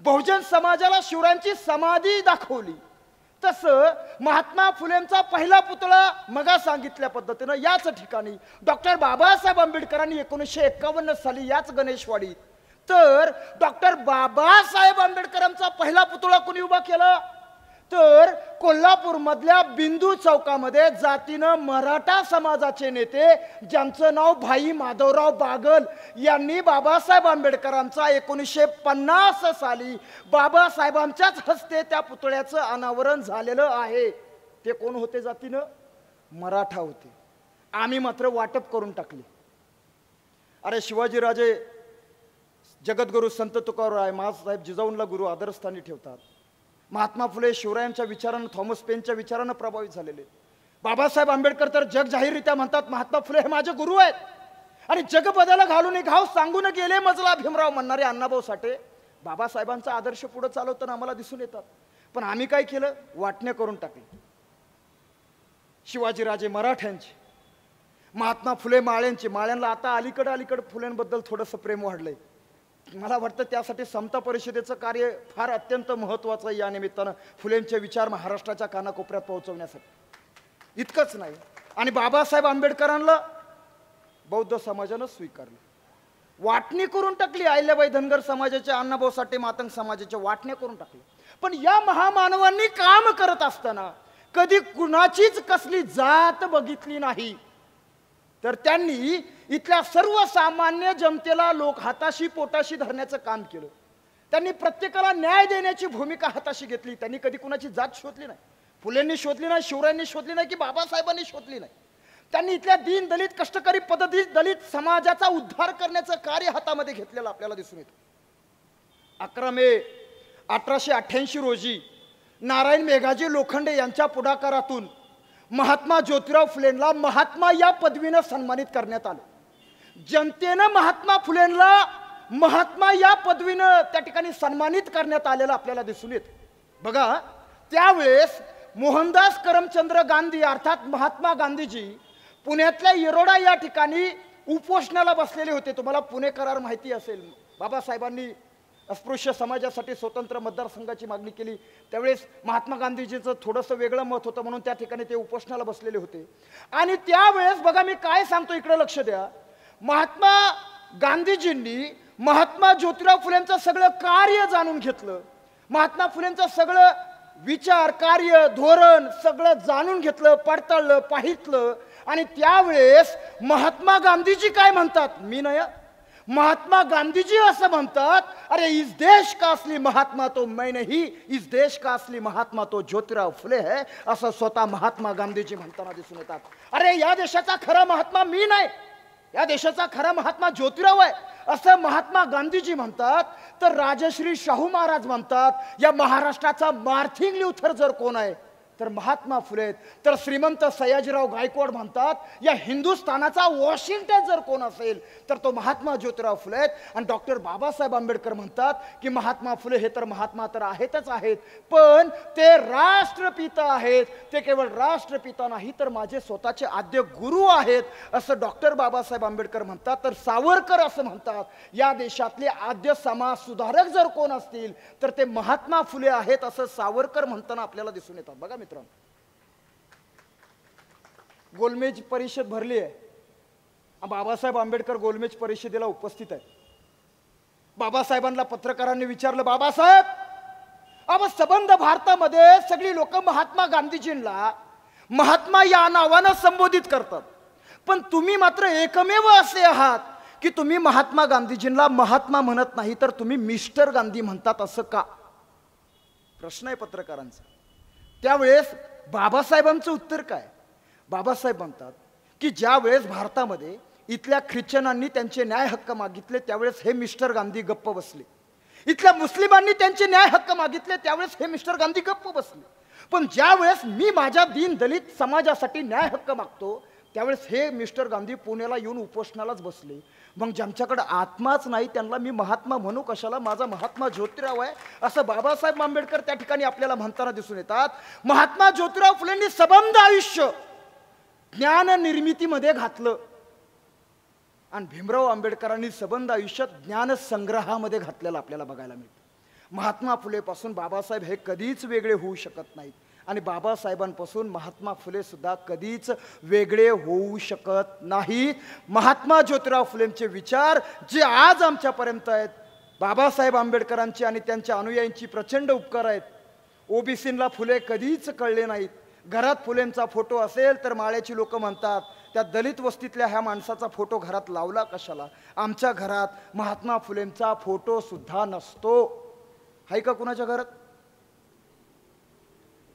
बहुजन समाजाला शिवरायांची समाधी दाखवली. तसं महात्मा फुलेंचा पहिला पुतळा मगा सांगितल्या पद्धतीनं याच ठिकाणी डॉक्टर बाबासाहेब आंबेडकरांनी 1951 साली याच गणेशवाडीत, तर डॉक्टर बाबासाहेब आंबेडकरांचा पहिला पुतळा कोणी उभा केला? तर कोल्हापूर मधल्या बिंदू चौकामध्ये जातीनं मराठा समाजाचे नेते ज्यांचं नाव भाई माधवराव बागल यांनी बाबासाहेब आंबेडकरांचा 1950 साली बाबासाहेबांच्याच हस्ते त्या पुतळ्याचं अनावरण झालेलं आहे. ते कोण होते? जातीनं मराठा होते. आम्ही मात्र वाटप करून टाकले. अरे शिवाजीराजे जगद्गुरु संत तुकाराम महासाहेब जिजाऊंना गुरु आदरस्थानी ठेवतात. महात्मा फुले शिवरायांच्या विचारानं, थॉमस पेनच्या विचारानं प्रभावित झालेले. बाबासाहेब आंबेडकर तर जग जाहीररित्या म्हणतात महात्मा फुले हे माझे गुरु आहेत. आणि जग बदला घालून घाव सांगून गेले मजला भीमराव म्हणणारे अण्णाभाऊ साठे बाबासाहेबांचा आदर्श पुढे चालवताना आम्हाला दिसून येतात. पण आम्ही काय केलं? वाटण्या करून टाकली. शिवाजीराजे मराठ्यांचे, महात्मा फुले माळ्यांचे. माळ्यांना आता अलीकडे फुलेंबद्दल थोडंसं प्रेम वाढलंय. मला वाटतं त्यासाठी समता परिषदेचं कार्य फार अत्यंत महत्त्वाचं आहे. या निमित्तानं फुलेंचे विचार महाराष्ट्राच्या कानाकोपऱ्यात पोहोचवण्यासाठी. इतकंच नाही, आणि बाबासाहेब आंबेडकरांना बौद्ध समाजानं स्वीकारलं, वाटणी करून टाकली. अहिल्याबाई धनगर समाजाचे, अण्णाभाऊ साठे मातंग समाजाच्या वाटण्या करून टाकली. पण या महामानवांनी काम करत असताना कधी कुणाचीच कसली जात बघितली नाही. तर त्यांनी इथल्या सर्वसामान्य जनतेला लोक हाताशी पोटाशी धरण्याचं काम केलं. त्यांनी प्रत्येकाला न्याय देण्याची भूमिका हाताशी घेतली. त्यांनी कधी कुणाची जात शोधली नाही. फुलेंनी शोधली नाही, शिवरायांनी शोधली नाही, की बाबासाहेबांनी शोधली नाही. त्यांनी इथल्या दीन दलित कष्टकरी पद्धतीत दलित समाजाचा उद्धार करण्याचं कार्य हातामध्ये घेतलेलं आपल्याला दिसून येतं. 11 मे 1888 रोजी नारायण मेघाजी लोखंडे यांच्या पुढाकारातून महात्मा ज्योतिराव फुलेंना महात्मा या पदवीनं सन्मानित करण्यात आलं. जनतेनं महात्मा फुलेंना महात्मा या पदवीनं त्या ठिकाणी सन्मानित करण्यात आलेलं आपल्याला दिसून येतं. बघा, त्यावेळेस मोहनदास करमचंद्र गांधी अर्थात महात्मा गांधीजी पुण्यातल्या येरोडा या ठिकाणी उपोषणाला बसलेले होते. तुम्हाला पुणे करार माहिती असेल. बाबासाहेबांनी अस्पृश्य समाजासाठी स्वतंत्र मतदारसंघाची मागणी केली. त्यावेळेस महात्मा गांधीजींचं थोडंसं वेगळं मत होतं म्हणून त्या ठिकाणी ते उपोषणाला बसलेले होते. आणि त्यावेळेस बघा मी काय सांगतो, इकडे लक्ष द्या. महात्मा गांधीजींनी महात्मा ज्योतिराव फुलेंचं सगळं कार्य जाणून घेतलं. महात्मा फुलेंचं सगळं विचार, कार्य, धोरण सगळं जाणून घेतलं, पडताळलं, पाहितलं. आणि त्यावेळेस महात्मा गांधीजी काय म्हणतात? मी नाही, महात्मा गांधीजी असं म्हणतात, अरे इस देश का असली महात्मा तो मैं नहीं, इस देश का असली महात्मा तो ज्योतिराव फुले है, असं स्वतः महात्मा गांधीजी म्हणताना दिसून येतात. अरे या देशाचा खरा महात्मा मी नाही, या देशाचा खरा महात्मा ज्योतिराव आहे असं महात्मा गांधीजी म्हणतात. तर राजश्री शाहू महाराज म्हणतात, या महाराष्ट्राचा मार्टिन ल्यूथर जर कोण आहे तर महात्मा फुले. तर श्रीमंत सयाजीराव गायकवाड म्हणतात, या हिंदुस्थानाचा वॉशिंग्टन जर कोण असेल तर तो महात्मा ज्योतिराव फुले आहेत. आणि डॉक्टर बाबासाहेब आंबेडकर म्हणतात की महात्मा फुले हे तर महात्मा तर आहेतच आहेत, पण ते राष्ट्रपिता आहेत. ते केवळ राष्ट्रपिता नाही तर माझे स्वतःचे आद्य गुरु आहेत असं डॉक्टर बाबासाहेब आंबेडकर म्हणतात. तर सावरकर असं म्हणतात, या देशातले आद्य समाज सुधारक जर कोण असतील तर ते महात्मा फुले आहेत असं सावरकर म्हणताना आपल्याला दिसून येतात. बघा मित्रांनो, गोलमेज परिषद भरली आहे. बाबासाहेब आंबेडकर गोलमेज परिषदेला उपस्थित आहेत. बाबासाहेबांना पत्रकारांनी विचारलं, बाबासाहेब अब सबंध भारतामध्ये सगळी लोक महात्मा गांधीजींना महात्मा या नावानं संबोधित करतात, पण तुम्ही मात्र एकमेव असे आहात की तुम्ही महात्मा गांधीजींना महात्मा म्हणत नाही तर तुम्ही मिस्टर गांधी म्हणतात, असं का? प्रश्न आहे पत्रकारांचा. त्यावेळेस बाबासाहेबांचं उत्तर काय? बाबासाहेब म्हणतात की ज्या वेळेस भारतामध्ये इथल्या ख्रिश्चनांनी त्यांचे न्याय हक्क मागितले त्यावेळेस हे मिस्टर गांधी गप्प बसले. इथल्या मुस्लिमांनी त्यांचे न्याय हक्क मागितले त्यावेळेस हे मिस्टर गांधी गप्प बसले. पण ज्या वेळेस मी माझ्या दीन दलित समाजासाठी न्याय हक्क मागतो त्यावेळेस हे मिस्टर गांधी पुण्याला येऊन उपोषणालाच बसले. मग ज्यांच्याकडे आत्माच नाही त्यांना मी महात्मा म्हणू कशाला? माझा महात्मा ज्योतिराव आहे असं बाबासाहेब आंबेडकर त्या ठिकाणी आपल्याला म्हणताना दिसून येतात. महात्मा ज्योतिराव फुलेंनी सबंध आयुष्य ज्ञान निर्मितीमध्ये घातलं आणि भीमराव आंबेडकरांनी सबंध आयुष्यात ज्ञान संग्रहामध्ये घातलेलं आपल्याला बघायला मिळतं. महात्मा फुलेपासून बाबासाहेब हे कधीच वेगळे होऊ शकत नाहीत आणि बाबासाहेबांपासून महात्मा फुले सुद्धा कधीच वेगळे होऊ शकत नाहीत. महात्मा ज्योतिराव फुलेंचे विचार जे आज आमच्यापर्यंत आहेत, बाबासाहेब आंबेडकरांची आणि त्यांच्या अनुयायांची प्रचंड उपकार आहेत. ओबीसींना फुले कधीच कळले नाहीत. घरात फुलेंचा फोटो असेल तर माळ्याची लोक म्हणतात त्या दलित वस्तीतल्या ह्या माणसाचा फोटो घरात लावला कशाला? आमच्या घरात महात्मा फुलेंचा फोटो सुद्धा नसतो. हाय का कुणाच्या घरात?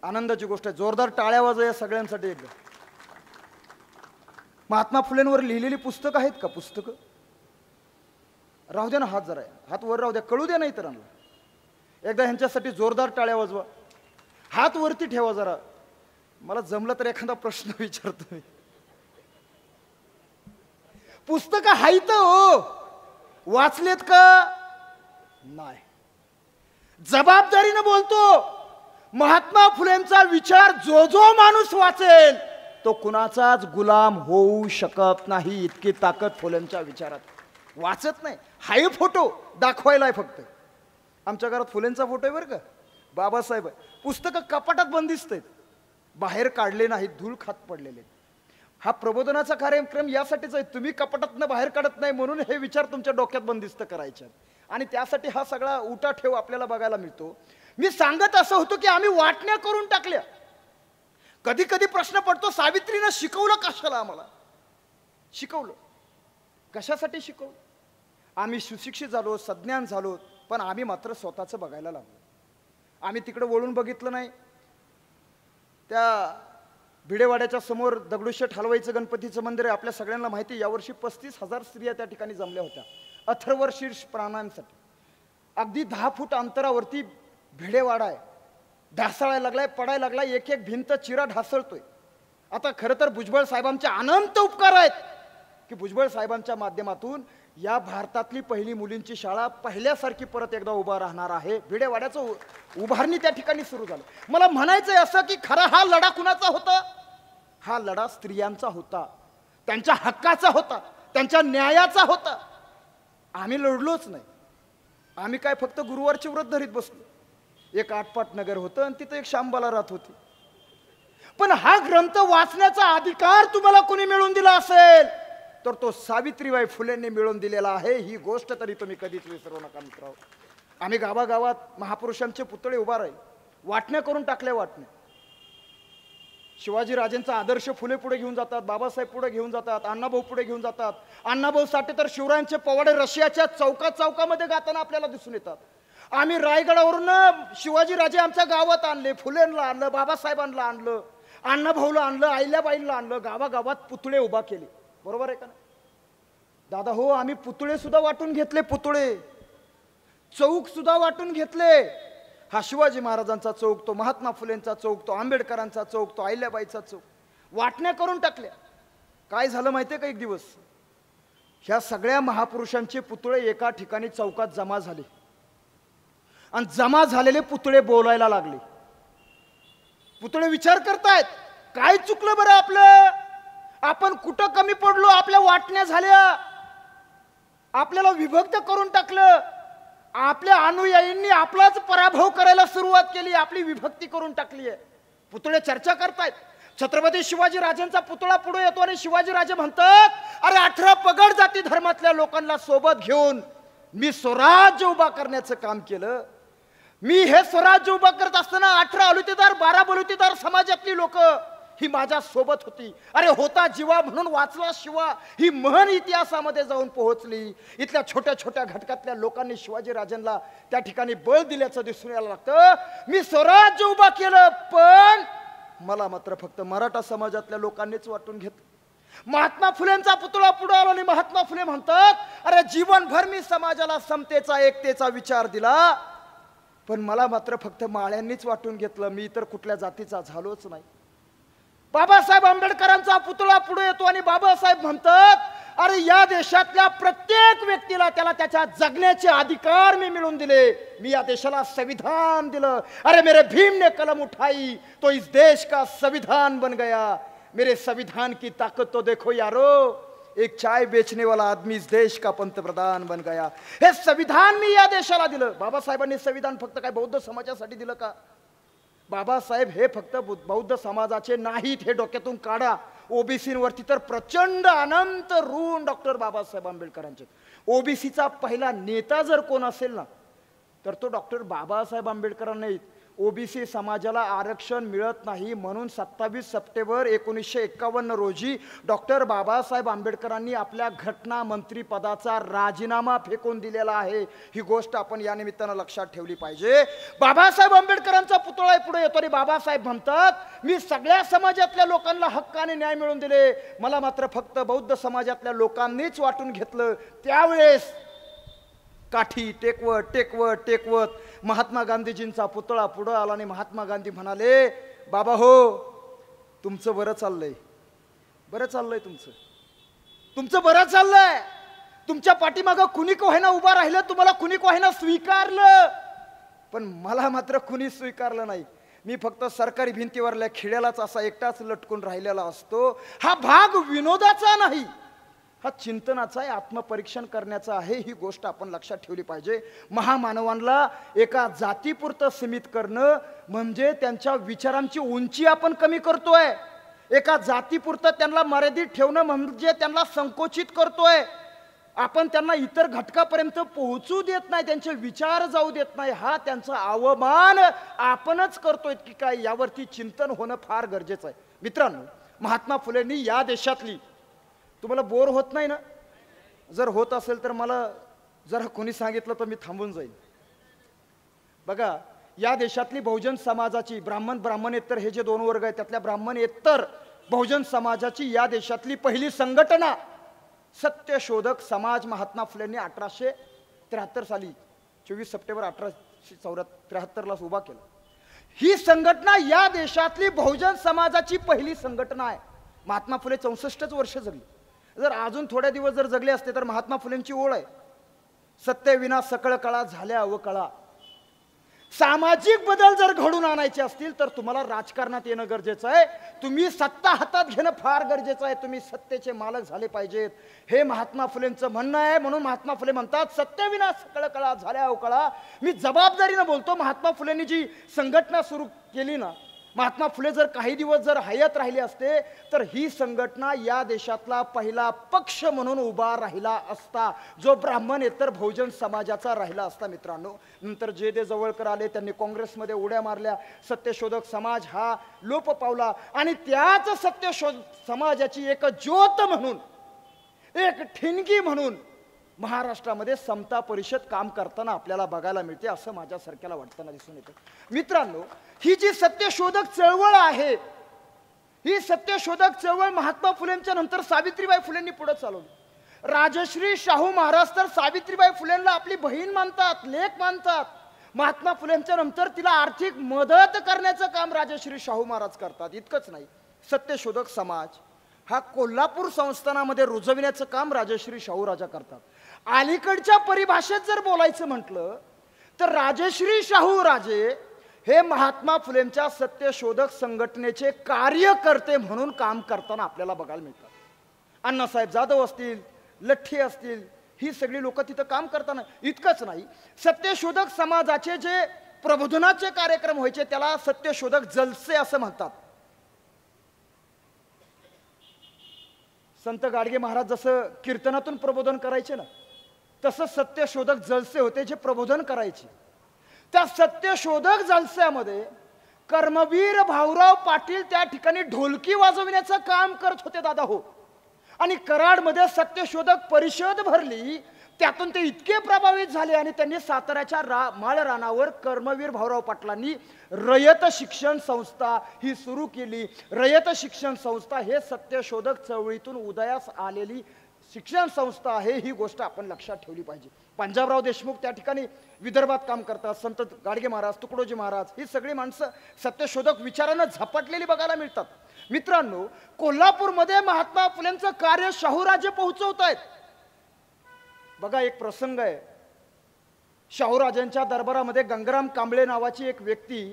आनंदाची गोष्ट आहे. जोरदार टाळ्या वाजवा या सगळ्यांसाठी एकदा. महात्मा फुलेंवर लिहिलेली पुस्तकं आहेत का? पुस्तकं राहू द्या ना, हात जरा हात वर राहू द्या, कळू द्या नाही इतरांना. एकदा ह्यांच्यासाठी जोरदार टाळ्या वाजवा. हात वरती ठेवा जरा. मला जमलं तर एखादा प्रश्न विचारतो मी. पुस्तकं हायत हो, वाचलेत का? नाही. जबाबदारीनं बोलतो. महात्मा फुलेंचा विचार जो जो माणूस वाचेल तो कुणाचाच गुलाम होऊ शकत नाही. इतकी ताकद फुलेंच्या विचारात. वाचत नाही, हाय फोटो दाखवायला आहे फक्त. आमच्या घरात फुलेंचा फोटो आहे बरं का, बाबासाहेब. पुस्तकं कपाटात बंदिस्त आहेत, बाहेर काढले नाहीत, धूळ खात पडलेले. हा प्रबोधनाचा कार्यक्रम यासाठीच आहे. तुम्ही कपाटातनं बाहेर काढत नाही म्हणून हे विचार तुमच्या डोक्यात बंदिस्त करायचे आणि त्यासाठी हा सगळा उठाठेव आपल्याला बघायला मिळतो. मी सांगत असं होतो की आम्ही वाटण्या करून टाकल्या. कधी कधी प्रश्न पडतो, सावित्रीनं शिकवलं कशाला? आम्हाला शिकवलं कशासाठी? शिकवलं. आम्ही सुशिक्षित झालो, सज्ञान झालो, पण आम्ही मात्र स्वतःचं बघायला लागलो. आम्ही तिकडे वळून बघितलं नाही. त्या भिडेवाड्याच्या समोर दगडूशेठ हलवाईचं गणपतीचं मंदिर आहे, आपल्या सगळ्यांना माहिती. यावर्षी 35,000 स्त्रिया त्या ठिकाणी जमल्या होत्या अथर्व शीर्ष प्राणांसाठी. अगदी 10 फूट अंतरावरती भिडेवाडा आहे. ढासळायला लागलाय, पडायला लागलाय, एक एक भिंत चिरा ढासळतोय. आता खरं तर भुजबळ साहेबांचे अनंत उपकार आहेत की भुजबळ साहेबांच्या माध्यमातून या भारतातली पहिली मुलींची शाळा पहिल्यासारखी परत एकदा उभा राहणार आहे. भिडेवाड्याचं उभारणी त्या ठिकाणी सुरू झाली. मला म्हणायचंय असं की खरा हा लढा कुणाचा होता? हा लढा स्त्रियांचा होता, त्यांच्या हक्काचा होता, त्यांच्या न्यायाचा होता. आम्ही लढलोच नाही. आम्ही काय फक्त गुरुवारचे व्रत धरीत बसलो. एक आटपाट नगर होतं आणि तिथं एक शांबाला राहत होती. पण हा ग्रंथ वाचण्याचा अधिकार तुम्हाला कोणी मिळवून दिला असेल तर तो सावित्रीबाई फुलेंनी मिळवून दिलेला आहे. ही गोष्ट तरी तुम्ही कधीच विसरू नका मित्रांनो. आम्ही गावागावात महापुरुषांचे पुतळे उभा राहील, वाटण्या करून टाकल्या. वाटण्या शिवाजी राजेंचा आदर्श फुले पुढे घेऊन जातात, बाबासाहेब पुढे घेऊन जातात, अण्णाभाऊ पुढे घेऊन जातात. अण्णाभाऊ साठे तर शिवरायांचे पवाडे रशियाच्या चौकामध्ये गाताना आपल्याला दिसून येतात. आम्ही रायगडावरून शिवाजी राजे आमच्या गावात आणले, फुलेंना आणलं, बाबासाहेबांना आणलं, अण्णाभाऊला आणलं, अहिल्याबाईंना आणलं. गावागावात पुतळे उभा केले. बरोबर आहे का ना दादा? हो, आम्ही पुतळे सुद्धा वाटून घेतले. पुतळे चौक सुद्धा वाटून घेतले. हा शिवाजी महाराजांचा चौक, तो महात्मा फुलेंचा चौक, तो आंबेडकरांचा चौक, तो अहिल्याबाईचा चौक, वाटण्या करून टाकल्या. काय झालं माहितीये का? एक दिवस ह्या सगळ्या महापुरुषांचे पुतळे एका ठिकाणी चौकात जमा झाले आणि जमा झालेले पुतळे बोलायला लागले. पुतळे विचार करतायत, काय चुकलं बरं आपलं? आपण कुठं कमी पडलो? आपल्या वाटण्या झाल्या, आपल्याला विभक्त करून टाकलं. आपल्या अनुयायींनी आपलाच पराभव करायला सुरुवात केली, आपली विभक्ती करून टाकली आहे. पुतळे चर्चा करतायत. छत्रपती शिवाजी राजांचा पुतळा पुढे येतो आणि शिवाजी राजे म्हणतात, अरे 18 पगड जाती धर्मातल्या लोकांना सोबत घेऊन मी स्वराज्य उभा करण्याचं काम केलं. मी हे स्वराज्य उभा करत असताना 18 अलुतेदार 12 बलुतेदार समाजातली लोक ही माझ्या सोबत होती. अरे होता जीवा म्हणून वाचला शिवा, ही म्हण इतिहासामध्ये जाऊन पोहोचली. इथल्या छोट्या छोट्या घटकातल्या लोकांनी शिवाजी राजांना त्या ठिकाणी बळ दिल्याचं दिसून यायला लागतं. मी स्वराज्य उभा केलं, पण मला मात्र फक्त मराठा समाजातल्या लोकांनीच वाटून घेतलं. महात्मा फुलेंचा पुतळा पुढे आला आणि महात्मा फुले म्हणतात, अरे जीवनभर मी समाजाला समतेचा एकतेचा विचार दिला. पण मला मात्र फक्त माळ्यांनीच वाटून घेतलं, मी तर कुठल्या जातीचा झालोच नाही. बाबासाहेब आंबेडकरांचा पुतळा पुढे येतो आणि बाबासाहेब म्हणतात, अरे या देशातल्या प्रत्येक व्यक्तीला त्याला त्याच्या जगण्याचे अधिकार मी मिळवून दिले, मी या देशाला संविधान दिलं. अरे मेरे भीम ने कलम उठाई तो इस देश का संविधान बन गया, मेरे संविधान की ताकत तो देखो यारो, एक चाय बेचने वाला आदमी इस देश का पंतप्रधान बन गया. हे संविधान मी या देशाला दिलं. बाबासाहेबांनी संविधान फक्त काय बौद्ध समाजासाठी दिलं का? बाबासाहेब हे फक्त बौद्ध समाजाचे नाहीत, हे डोक्यातून काढा. ओबीसीवरती तर प्रचंड अनंत ऋण डॉक्टर बाबासाहेब आंबेडकरांचे. ओबीसीचा पहिला नेता जर कोण असेल ना, तर तो डॉक्टर बाबासाहेब आंबेडकरांना. ओबीसी समाजाला आरक्षण मिळत नाही म्हणून 27 सप्टेंबर 1951 रोजी डॉक्टर बाबासाहेब आंबेडकरांनी आपल्या घटना मंत्री पदाचा राजीनामा फेकून दिलेला आहे. ही गोष्ट आपण या निमित्तानं लक्षात ठेवली पाहिजे. बाबासाहेब आंबेडकरांचा पुतळा पुढे येतो आणि बाबासाहेब म्हणतात, मी सगळ्या समाजातल्या लोकांना हक्काने न्याय मिळवून दिले, मला मात्र फक्त बौद्ध समाजातल्या लोकांनीच वाटून घेतलं. त्यावेळेस काठी टेकवत टेकवत टेकवत महात्मा गांधीजींचा पुतळा पुढं आला आणि महात्मा गांधी म्हणाले, बाबा हो, तुमचं बरं चाललंय, बरं चाललंय, तुमचं बरं चाललंय. तुमच्या पाठीमागं कुणी को होईना उभा राहिलं, तुम्हाला कुणी को होईना स्वीकारलं, पण मला मात्र कुणी स्वीकारलं नाही. मी फक्त सरकारी भिंतीवरल्या खिड्यालाच असा एकटाच लटकून राहिलेला असतो. हा भाग विनोदाचा नाही, हा चिंतनाचा आहे, आत्मपरीक्षण करण्याचा आहे. ही गोष्ट आपण लक्षात ठेवली पाहिजे. महामानवांना एका जातीपुरतं सीमित करणं म्हणजे त्यांच्या विचारांची उंची आपण कमी करतोय. एका जातीपुरतं त्यांना मर्यादित ठेवणं म्हणजे त्यांना संकोचित करतोय. आपण त्यांना इतर घटकापर्यंत पोहोचू देत नाही, त्यांचे विचार जाऊ देत नाही. हा त्यांचा अवमान आपणच करतोय की काय, यावरती चिंतन होणं फार गरजेचं आहे. मित्रांनो, महात्मा फुलेंनी या देशातली, तुम्हाला बोर होत नाही ना? जर होत असेल तर मला जर कोणी सांगितलं तर मी थांबून जाईल. बघा, या देशातली बहुजन समाजाची, ब्राह्मणेतर हे जे दोन वर्ग आहेत त्यातल्या ब्राह्मणेतर बहुजन समाजाची या देशातली पहिली संघटना सत्यशोधक समाज महात्मा फुलेंनी 1873 साली 24 सप्टेंबर 1873 ला उभा केला. ही संघटना या देशातली बहुजन समाजाची पहिली संघटना आहे. महात्मा फुले 64 वर्ष जगली. जर अजून थोड्या दिवस जर जगले असते तर महात्मा फुलेंची ओळ आहे, सत्तेविना सकळ कळा झाल्या अवकळा. सामाजिक बदल जर घडून आणायचे असतील तर तुम्हाला राजकारणात येणं गरजेचं आहे. तुम्ही सत्ता हातात घेणं फार गरजेचं आहे. तुम्ही सत्तेचे मालक झाले पाहिजेत, हे महात्मा फुलेंचं म्हणणं आहे. म्हणून महात्मा फुले म्हणतात, सत्तेविना सकळ कळा झाल्या अवकळा. मी जबाबदारीनं बोलतो. महात्मा फुलेंनी जी संघटना सुरू केली ना, महात्मा फुले जर काही दिवस जर हयात राहिले असते तर ही संघटना या देशातला पहिला पक्ष म्हणून उभा राहिला असता, जो ब्राह्मणेतर बहुजन समाजाचा राहिला असता. मित्रांनो, नंतर जे दे जवळकर आले, त्यांनी काँग्रेसमध्ये उड्या मारल्या, सत्यशोधक समाज हा लोप पावला आणि त्याच सत्यशोध समाजाची एक ज्योत म्हणून, एक ठिणगी म्हणून महाराष्ट्रामध्ये समता परिषद काम करताना आपल्याला बघायला मिळते, असं माझ्यासारख्याला वाटताना दिसून येतं. मित्रांनो, ही जी सत्यशोधक चळवळ आहे, ही सत्यशोधक चळवळ महात्मा फुलेंच्या नंतर सावित्रीबाई फुलेंनी पुढे चालवली. राजश्री शाहू महाराज तर सावित्रीबाई फुलेंना आपली बहीण मानतात, लेक मानतात. महात्मा फुलेंच्या नंतर तिला आर्थिक मदत करण्याचं काम राजश्री शाहू महाराज करतात. इतकंच नाही, सत्यशोधक समाज हा कोल्हापूर संस्थानामध्ये रुजविण्याचं काम राजश्री शाहू राजा करतात. अलीकडच्या परिभाषेत जर बोलायचं म्हटलं तर राजश्री शाहू राजे हे महात्मा फुलेंच्या सत्यशोधक संघटनेचे कार्यकर्ते म्हणून काम करताना आपल्याला बघायला मिळतात. अण्णासाहेब जाधव असतील, लठ्ठे असतील, ही सगळी लोक तिथं काम करताना. इतकंच नाही, सत्यशोधक समाजाचे जे प्रबोधनाचे कार्यक्रम व्हायचे त्याला सत्यशोधक जलसे असं म्हणतात. संत गाडगे महाराज जसं कीर्तनातून प्रबोधन करायचे ना, तसं सत्यशोधक जलसे होते जे प्रबोधन करायचे. त्या सत्यशोधक जलस्यामध्ये कर्मवीर भाऊराव पाटील त्या ठिकाणी ढोलकी वाजविण्याचं काम करत होते दादा हो. आणि कराडमध्ये सत्यशोधक परिषद भरली, त्यातून ते इतके प्रभावित झाले आणि त्यांनी साताऱ्याच्या माळरानावर कर्मवीर भाऊराव पाटलांनी रयत शिक्षण संस्था ही सुरू केली. रयत शिक्षण संस्था हे सत्यशोधक चळवळीतून उदयास आलेली शिक्षण संस्था आहे, ही गोष्ट आपण लक्षात ठेवली पाहिजे. पंजाबराव देशमुख त्या ठिकाणी विदर्भात काम करतात, संत गाडगे महाराज, तुकडोजी महाराज, ही सगळी माणसं सत्यशोधक विचारानं झपाटलेली बघायला मिळतात. मित्रांनो, कोल्हापूरमध्ये महात्मा फुलेंचं कार्य शाहूराजे पोहोचवत आहेत. बघा, एक प्रसंग आहे. शाहूराजांच्या दरबारामध्ये गंगाराम कांबळे नावाची एक व्यक्ती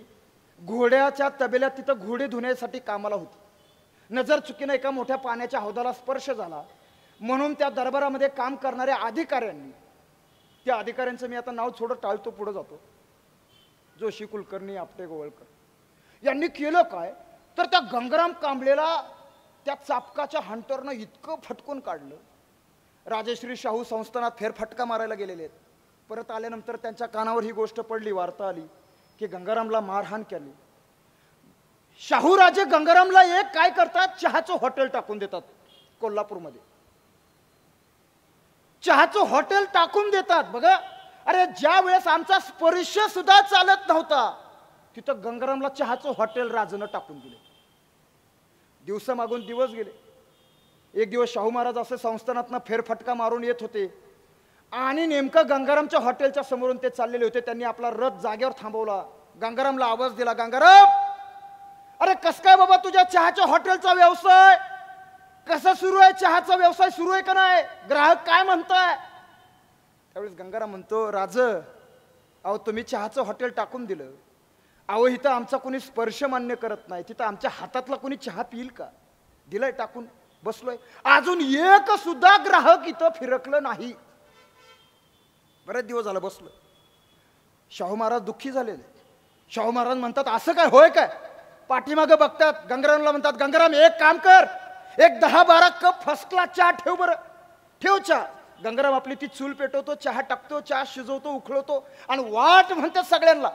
घोड्याच्या तबेल्यात तिथं घोडे धुण्यासाठी कामाला होती. नजर चुकीनं एका मोठ्या पाण्याच्या हौदाला स्पर्श झाला, म्हणून त्या दरबारामध्ये काम करणाऱ्या अधिकाऱ्यांनी, त्या अधिकाऱ्यांचं मी आता नाव थोडं टाळतो, पुढे जातो, जोशी, कुलकर्णी, आपटे, गोवळकर, यांनी केलं काय तर त्या गंगाराम कांबळेला त्या चापकाच्या हंटरनं इतकं फटकून काढलं. राजश्री शाहू संस्थानात फेरफटका मारायला गेलेले आहेत. परत आल्यानंतर त्यांच्या कानावर ही गोष्ट पडली, वार्ता आली की गंगारामला मारहाण केली. शाहूराजे गंगारामला एक काय करतात, चहाचं हॉटेल टाकून देतात. कोल्हापूरमध्ये चहाचं हॉटेल टाकून देतात. बघा, अरे ज्या वेळेस आमचा स्पर्श सुद्धा चालत नव्हता, तिथं गंगारामला चहाचं हॉटेल राजनं टाकून दिले. दिवस मागून दिवस गेले. एक दिवस शाहू महाराज असे संस्थानातनं फेरफटका मारून येत होते आणि नेमकं गंगारामच्या हॉटेलच्या समोरून ते चाललेले होते. त्यांनी आपला रथ जागेवर थांबवला, गंगारामला आवाज दिला, गंगाराम, अरे कस काय बाबा तुझ्या चहाच्या हॉटेलचा व्यवसाय कसा सुरू आहे, चहाचा व्यवसाय सुरू आहे का नाही, ग्राहक काय म्हणताय? त्यावेळेस गंगाराम म्हणतो, राज, अहो तुम्ही चहाचं हॉटेल टाकून दिलं, अहो इथं आमचा कोणी स्पर्श मान्य करत नाही, तिथं आमच्या हातातला कोणी चहा पिईल का, दिलाय टाकून, बसलोय, अजून एक सुद्धा ग्राहक इथं फिरकलं नाही. बरेच दिवस झालं बसलो. शाहू महाराज दुःखी झालेले. शाहू महाराज म्हणतात, असं काय होय काय? पाठीमागे बघतात, गंगारामला म्हणतात, गंगाराम एक काम कर, एक 10-12 कप फर्स्ट क्लास चहा ठेव, बरं ठेव चहा. गंगाराम आपली ती चूल पेटवतो, चहा टाकतो, चहा शिजवतो, उखळवतो आणि वाट म्हणतात सगळ्यांना.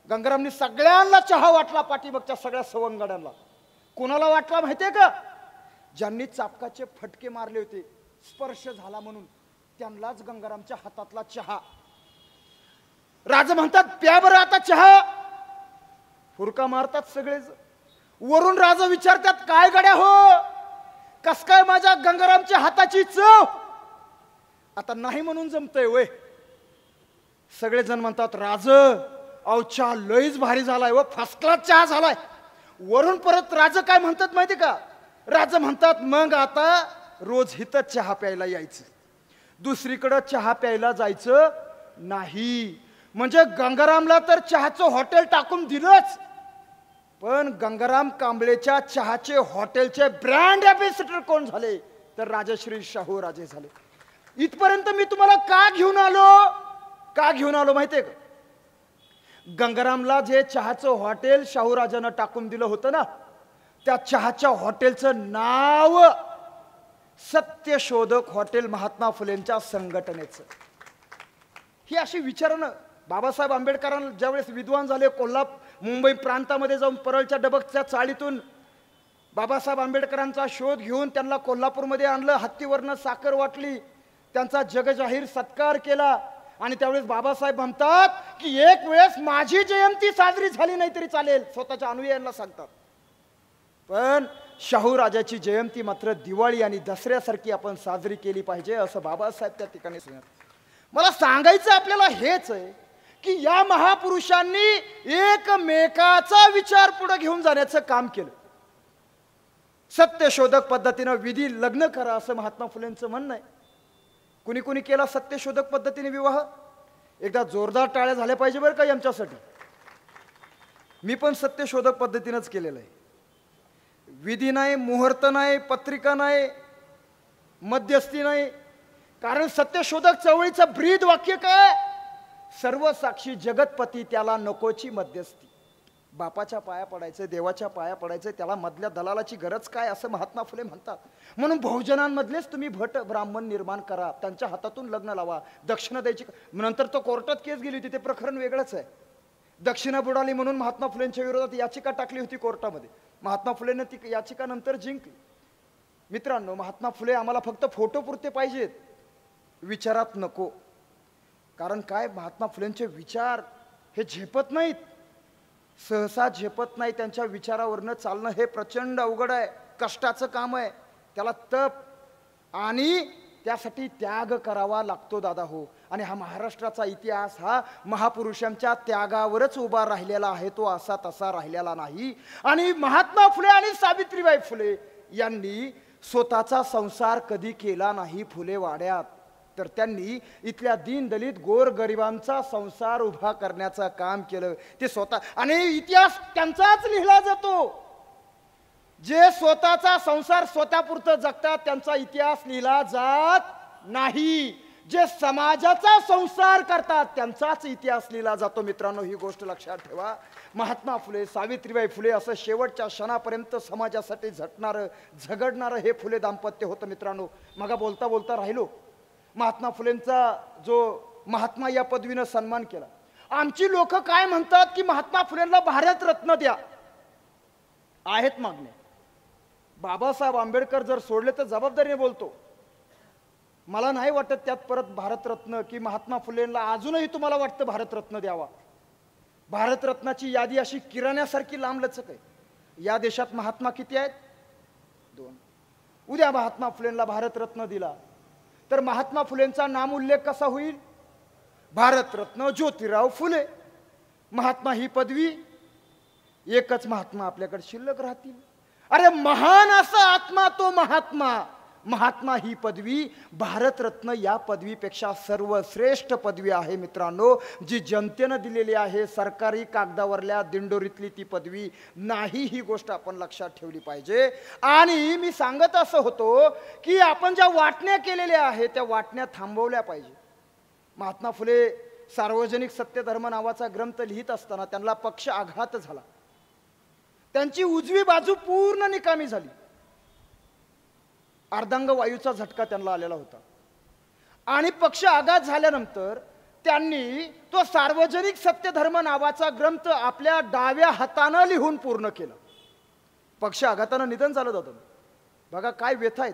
गंगारामनी सगळ्यांना चहा वाटला, पाठीमागच्या सगळ्या सवंगड्यांना. कोणाला वाटला माहितीये का? ज्यांनी चापकाचे फटके मारले होते, स्पर्श झाला म्हणून, त्यांनाच गंगारामच्या हातातला चहा. राजा म्हणतात, प्या बरं आता चहा. फुरका मारतात सगळेच. वरून राजा विचारतात, काय गड्या हो, कस काय माझ्या गंगारामच्या हाताची चव? आता नाही म्हणून जमतंय वय. सगळेजण म्हणतात, राज, अहो चहा लईच भारी झालाय व फर्स्ट क्लास चहा झालाय. वरून परत राजा काय म्हणतात माहिती का? राजा म्हणतात, मग आता रोज इथं चहा प्यायला यायचं, दुसरीकडे चहा प्यायला जायचं नाही. म्हणजे गंगारामला तर चहाचं हॉटेल टाकून दिलंच, पण गंगाराम कांबळेच्या चहाचे हॉटेलचे ब्रँड ॲम्बॅसेडर कोण झाले? तर राजश्री शाहू राजे झाले. इथपर्यंत मी तुम्हाला का घेऊन आलो माहितीये का? गंगारामला जे चहाचं हॉटेल शाहू राजानं टाकून दिलं होतं ना, त्या चहाच्या हॉटेलचं नाव सत्यशोधक हॉटेल महात्मा फुलेंच्या संघटनेचं. ही अशी विचारणं बाबासाहेब आंबेडकरांना ज्यावेळेस विद्वान झाले, मुंबई प्रांतामध्ये जाऊन परळच्या डबकच्या चाळीतून बाबासाहेब आंबेडकरांचा शोध घेऊन त्यांना कोल्हापूरमध्ये आणलं, हत्तीवरनं साखर वाटली, त्यांचा जगजाहीर सत्कार केला. आणि त्यावेळेस बाबासाहेब म्हणतात की एक वेळेस माझी जयंती साजरी झाली नाही तरी चालेल, स्वतःच्या अनुयायांना सांगतात, पण शाहू राजाची जयंती मात्र दिवाळी आणि दसऱ्यासारखी आपण साजरी केली पाहिजे, असं बाबासाहेब त्या ठिकाणी सांगतात. मला सांगायचं आपल्याला हेच आहे की या महापुरुषांनी एकमेकाचा विचार पुढे घेऊन जाण्याचं काम केलं. सत्यशोधक पद्धतीनं विधी लग्न करा असं महात्मा फुलेंचं म्हणणं आहे. कुणी कुणी केला सत्यशोधक पद्धतीने विवाह? एकदा जोरदार टाळ्या झाल्या पाहिजे बरं का यांच्यासाठी. मी पण सत्यशोधक पद्धतीनंच केलेलं आहे. विधी नाही, मुहूर्त नाही, पत्रिका नाही, मध्यस्थी नाही. कारण सत्यशोधक चळवळीचं ब्रीद वाक्य काय? सर्व साक्षी जगतपती त्याला नकोची मध्यस्थी. बापाच्या पाया पडायचं, देवाच्या पाया पडायचं, त्याला मधल्या दलालाची गरज काय असं महात्मा फुले म्हणतात. म्हणून बहुजनांमधलेच तुम्ही भट ब्राह्मण निर्माण करा, त्यांच्या हातातून लग्न लावा, दक्षिणा द्यायची. नंतर तो कोर्टात केस गेली होती, ते प्रकरण वेगळंच आहे. दक्षिणा बुडाली म्हणून महात्मा फुलेंच्या विरोधात याचिका टाकली होती कोर्टामध्ये. महात्मा फुलेंनी ती याचिका नंतर जिंकली. मित्रांनो, महात्मा फुले आम्हाला फक्त फोटो पुरते पाहिजेत, विचारात नको. कारण काय, महात्मा फुलेंचे विचार हे झेपत नाहीत, सहसा झेपत नाही. त्यांच्या विचारावरनं चालणं हे प्रचंड अवघड आहे, कष्टाचं काम आहे. त्याला तप, आणि त्यासाठी त्याग करावा लागतो दादा हो. आणि हा महाराष्ट्राचा इतिहास हा महापुरुषांच्या त्यागावरच उभा राहिलेला आहे, तो असा तसा राहिलेला नाही. आणि महात्मा फुले आणि सावित्रीबाई फुले यांनी स्वतःचा संसार कधी केला नाही फुलेवाड्यात, तर त्यांनी इथल्या दीनदलित गोरगरिबांचा संसार उभा करण्याचं काम केलं. ते स्वतः, आणि इतिहास त्यांचाच लिहिला जातो. जे स्वतःचा संसार स्वतःपुरतं जगतात त्यांचा इतिहास लिहिला जात नाही. जे समाजाचा संसार करतात त्यांचाच इतिहास लिहिला जातो. मित्रांनो, ही गोष्ट लक्षात ठेवा. महात्मा फुले, सावित्रीबाई फुले असं शेवटच्या क्षणापर्यंत समाजासाठी झगडणारं हे फुले दाम्पत्य होतं. मित्रांनो, मग बोलता बोलता राहिलो, महात्मा फुलेंचा जो महात्मा या पदवीनं सन्मान केला. आमची लोक काय म्हणतात की महात्मा फुलेंना भारतरत्न द्या. आहेत मागण्या. बाबासाहेब आंबेडकर जर सोडले तर जबाबदारीने बोलतो. मला नाही वाटत त्यात परत भारतरत्न की महात्मा फुलेंना अजूनही तुम्हाला वाटतं भारतरत्न द्यावा. भारतरत्नाची यादी अशी किराण्यासारखी लांबलचक आहे. या देशात महात्मा किती आहेत? 2. उद्या महात्मा फुलेंना भारतरत्न दिला तर महात्मा फुलेंचा नाम उल्लेख कसा होईल? भारतरत्न ज्योतिराव फुले. महात्मा ही पदवी, एकच महात्मा आपल्याकडे शिल्लक राहतील. अरे महान असा आत्मा तो महात्मा. महात्मा ही पदवी भारतरत्न या पदवीपेक्षा सर्वश्रेष्ठ पदवी आहे मित्रांनो, जी जनतेनं दिलेली आहे. सरकारी कागदावरल्या दिंडोरीतली ती पदवी नाही. ही गोष्ट आपण लक्षात ठेवली पाहिजे. आणि मी सांगत असं होतो की आपण ज्या वाटण्या केलेल्या आहेत त्या वाटण्या थांबवल्या पाहिजे. महात्मा फुले सार्वजनिक सत्यधर्म नावाचा ग्रंथ लिहित असताना त्यांना पक्ष आघात झाला. त्यांची उजवी बाजू पूर्ण निकामी झाली. अर्धांग वायूचा झटका त्यांना आलेला होता. आणि पक्ष आघात झाल्यानंतर त्यांनी तो सार्वजनिक सत्यधर्म नावाचा ग्रंथ आपल्या डाव्या हाताने लिहून पूर्ण केला. पक्ष आघातानं निधन झालं होतं. बघा काय व्यथा आहेत.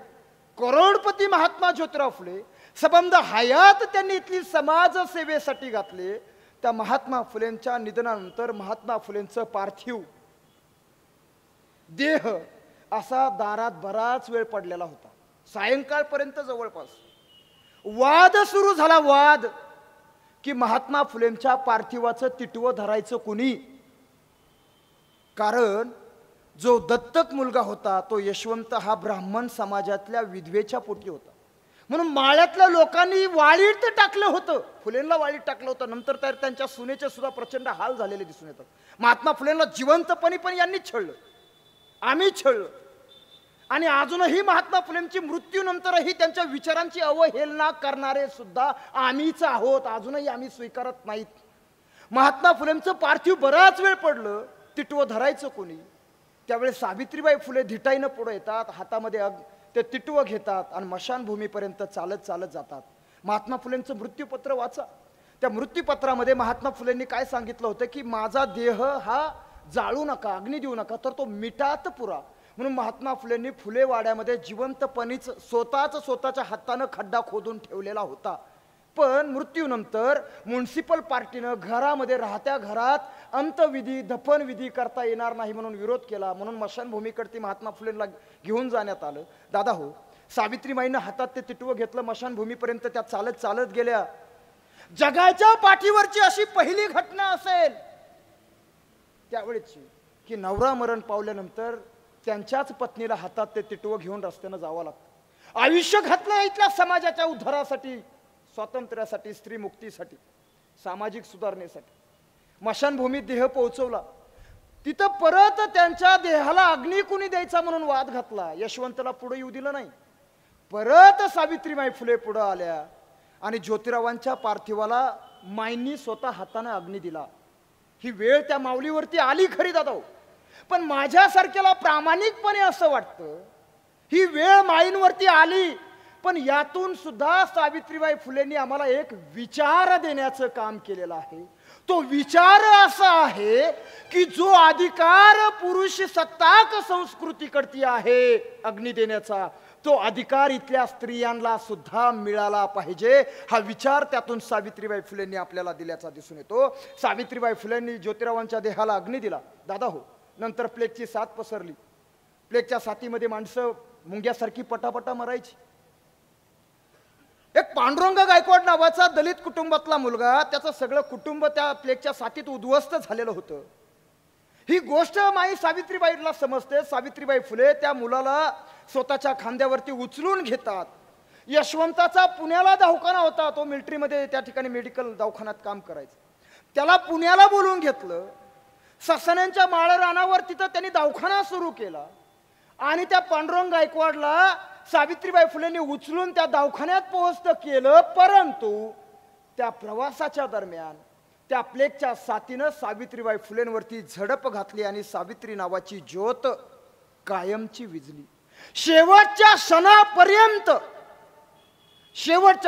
करोडपती महात्मा ज्योतिराव फुले सबंध हयात त्यांनी इथली समाज सेवेसाठी घातले. त्या महात्मा फुलेंच्या निधनानंतर महात्मा फुलेंचं पार्थिव देह असा दारात बराच वेळ पडलेला होता. सायंकाळपर्यंत जवळपास वाद सुरू झाला. वाद की महात्मा फुलेंच्या पार्थिवाचं तिटवं धरायचं कुणी. कारण जो दत्तक मुलगा होता तो यशवंत हा ब्राह्मण समाजातल्या विधवेच्या पोटी होता. म्हणून माळ्यातल्या लोकांनी वाळीत टाकलं होतं. फुलेंना वाळीत टाकलं होतं. नंतर तर त्यांच्या सुनेचे सुद्धा प्रचंड हाल झालेले दिसून येतात. महात्मा फुलेंना जिवंतपणी पण यांनीच छळलं, आम्ही छळलं. आणि अजूनही महात्मा फुलेंची मृत्यूनंतरही त्यांच्या विचारांची अवहेलना करणारे सुद्धा आम्हीच आहोत. अजूनही आम्ही स्वीकारत नाहीत. महात्मा फुलेंचं पार्थिव बराच वेळ पडलं, तिटवं धरायचं कोणी. त्यावेळेस सावित्रीबाई फुले धिटाईनं पुढे येतात, हातामध्ये ते तिटवं घेतात आणि मशानभूमीपर्यंत चालत चालत जातात. महात्मा फुलेंचं मृत्यूपत्र वाचा. त्या मृत्यूपत्रामध्ये महात्मा फुलेंनी काय सांगितलं होतं की माझा देह हा जाळू नका, अग्नी देऊ नका, तर तो मिठात पुरा. म्हणून महात्मा फुलेंनी फुलेवाड्यामध्ये जिवंतपणीच स्वतःच्या हातानं खड्डा खोदून ठेवलेला होता. पण मृत्यूनंतर म्युनिसिपल पार्टीनं घरामध्ये राहत्या घरात अंतविधी दफनविधी करता येणार नाही म्हणून विरोध केला. म्हणून मशानभूमीकडे महात्मा फुलेंना घेऊन जाण्यात आलं. दादा हो, सावित्रीबाईंनं हातात ते तिटवं घेतलं, मशानभूमीपर्यंत त्या चालत चालत गेल्या. जगाच्या पाठीवरची अशी पहिली घटना असेल त्यावेळेची की नवरा मरण पावल्यानंतर त्यांच्याच पत्नीला हातात ते तिटवं घेऊन रस्त्यानं जावं लागतं. आयुष्य घातलं इथल्या समाजाच्या उद्धारासाठी, स्वातंत्र्यासाठी, स्त्री मुक्तीसाठी, सामाजिक सुधारणेसाठी. मशानभूमीत देह पोहोचवला. तिथं परत त्यांच्या देहाला अग्नी कुणी द्यायचा म्हणून वाद घातला. यशवंतला पुढे येऊ दिलं नाही. परत सावित्रीबाई फुले पुढे आल्या आणि ज्योतिरावांच्या पार्थिवाला माईंनी स्वतः हाताने अग्नी दिला. ही वेळ त्या माऊलीवरती आली खरी दादा, पण माझ्यासारख्याला प्रामाणिकपणे असं वाटतं ही वेळ माईंवरती आली, पण यातून सुद्धा सावित्रीबाई फुलेंनी आम्हाला एक विचार देण्याचं काम केलेलं आहे. तो विचार असा आहे की जो अधिकार पुरुष सत्ताक संस्कृतीकडती आहे अग्नी देण्याचा, तो अधिकार इथल्या स्त्रियांना सुद्धा मिळाला पाहिजे. हा विचार त्यातून सावित्रीबाई फुलेंनी आपल्याला दिल्याचा दिसून येतो. सावित्रीबाई फुलेंनी ज्योतिरावांच्या देहाला अग्नी दिला. दादा हो, नंतर प्लेगची साथ पसरली. प्लेगच्या साथीमध्ये माणसं मुंग्यासारखी पटापटा मरायची. पांडुरंग गायकवाड नावाचा दलित कुटुंबातला मुलगा, त्याचं सगळं कुटुंब त्या प्लेगच्या साथीत उद्ध्वस्त झालेलं होतं. ही गोष्ट माई सावित्रीबाईला समजते. सावित्रीबाई फुले त्या मुलाला स्वतःच्या खांद्यावरती उचलून घेतात. यशवंताचा पुण्याला दवाखाना होता, तो मिलिटरीमध्ये त्या ठिकाणी मेडिकल दवाखान्यात काम करायचा. त्याला पुण्याला बोलवून घेतलं. ससाण्यांच्या माळ रानावर तिथं त्यांनी दवाखाना सुरू केला आणि त्या पांडुरंग गायकवाडला सावित्रीबाई फुलेंनी उचलून त्या दवाखान्यात पोहोचतं केलं. परंतु त्या प्रवासाच्या दरम्यान त्या प्लेगच्या साथीनं सावित्रीबाई फुलेंवरती झडप घातली आणि सावित्री नावाची ज्योत कायमची विझली. शेवटच्या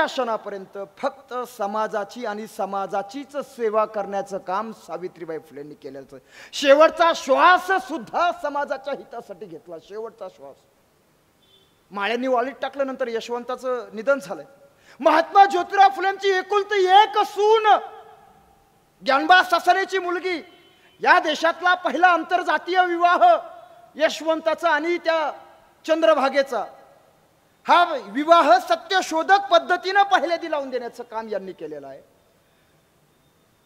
क्षणापर्यंत फक्त समाजाची आणि समाजाचीच सेवा करण्याचं काम सावित्रीबाई फुलेंनी केल्याचं. शेवटचा श्वास सुद्धा समाजाच्या हितासाठी घेतला. शेवटचा श्वास माळ्यांनी वाळीत टाकल्यानंतर यशवंताचं निधन झालंय. महात्मा ज्योतिराव फुलेंची एकुलती एक सून ज्ञानबा ससाण्याची मुलगी, या देशातला पहिला आंतरजातीय विवाह यशवंताचा आणि त्या चंद्रभागेचा. हा विवाह सत्यशोधक पद्धतीनं पहिल्यादी लावून देण्याचं काम यांनी केलेलं आहे.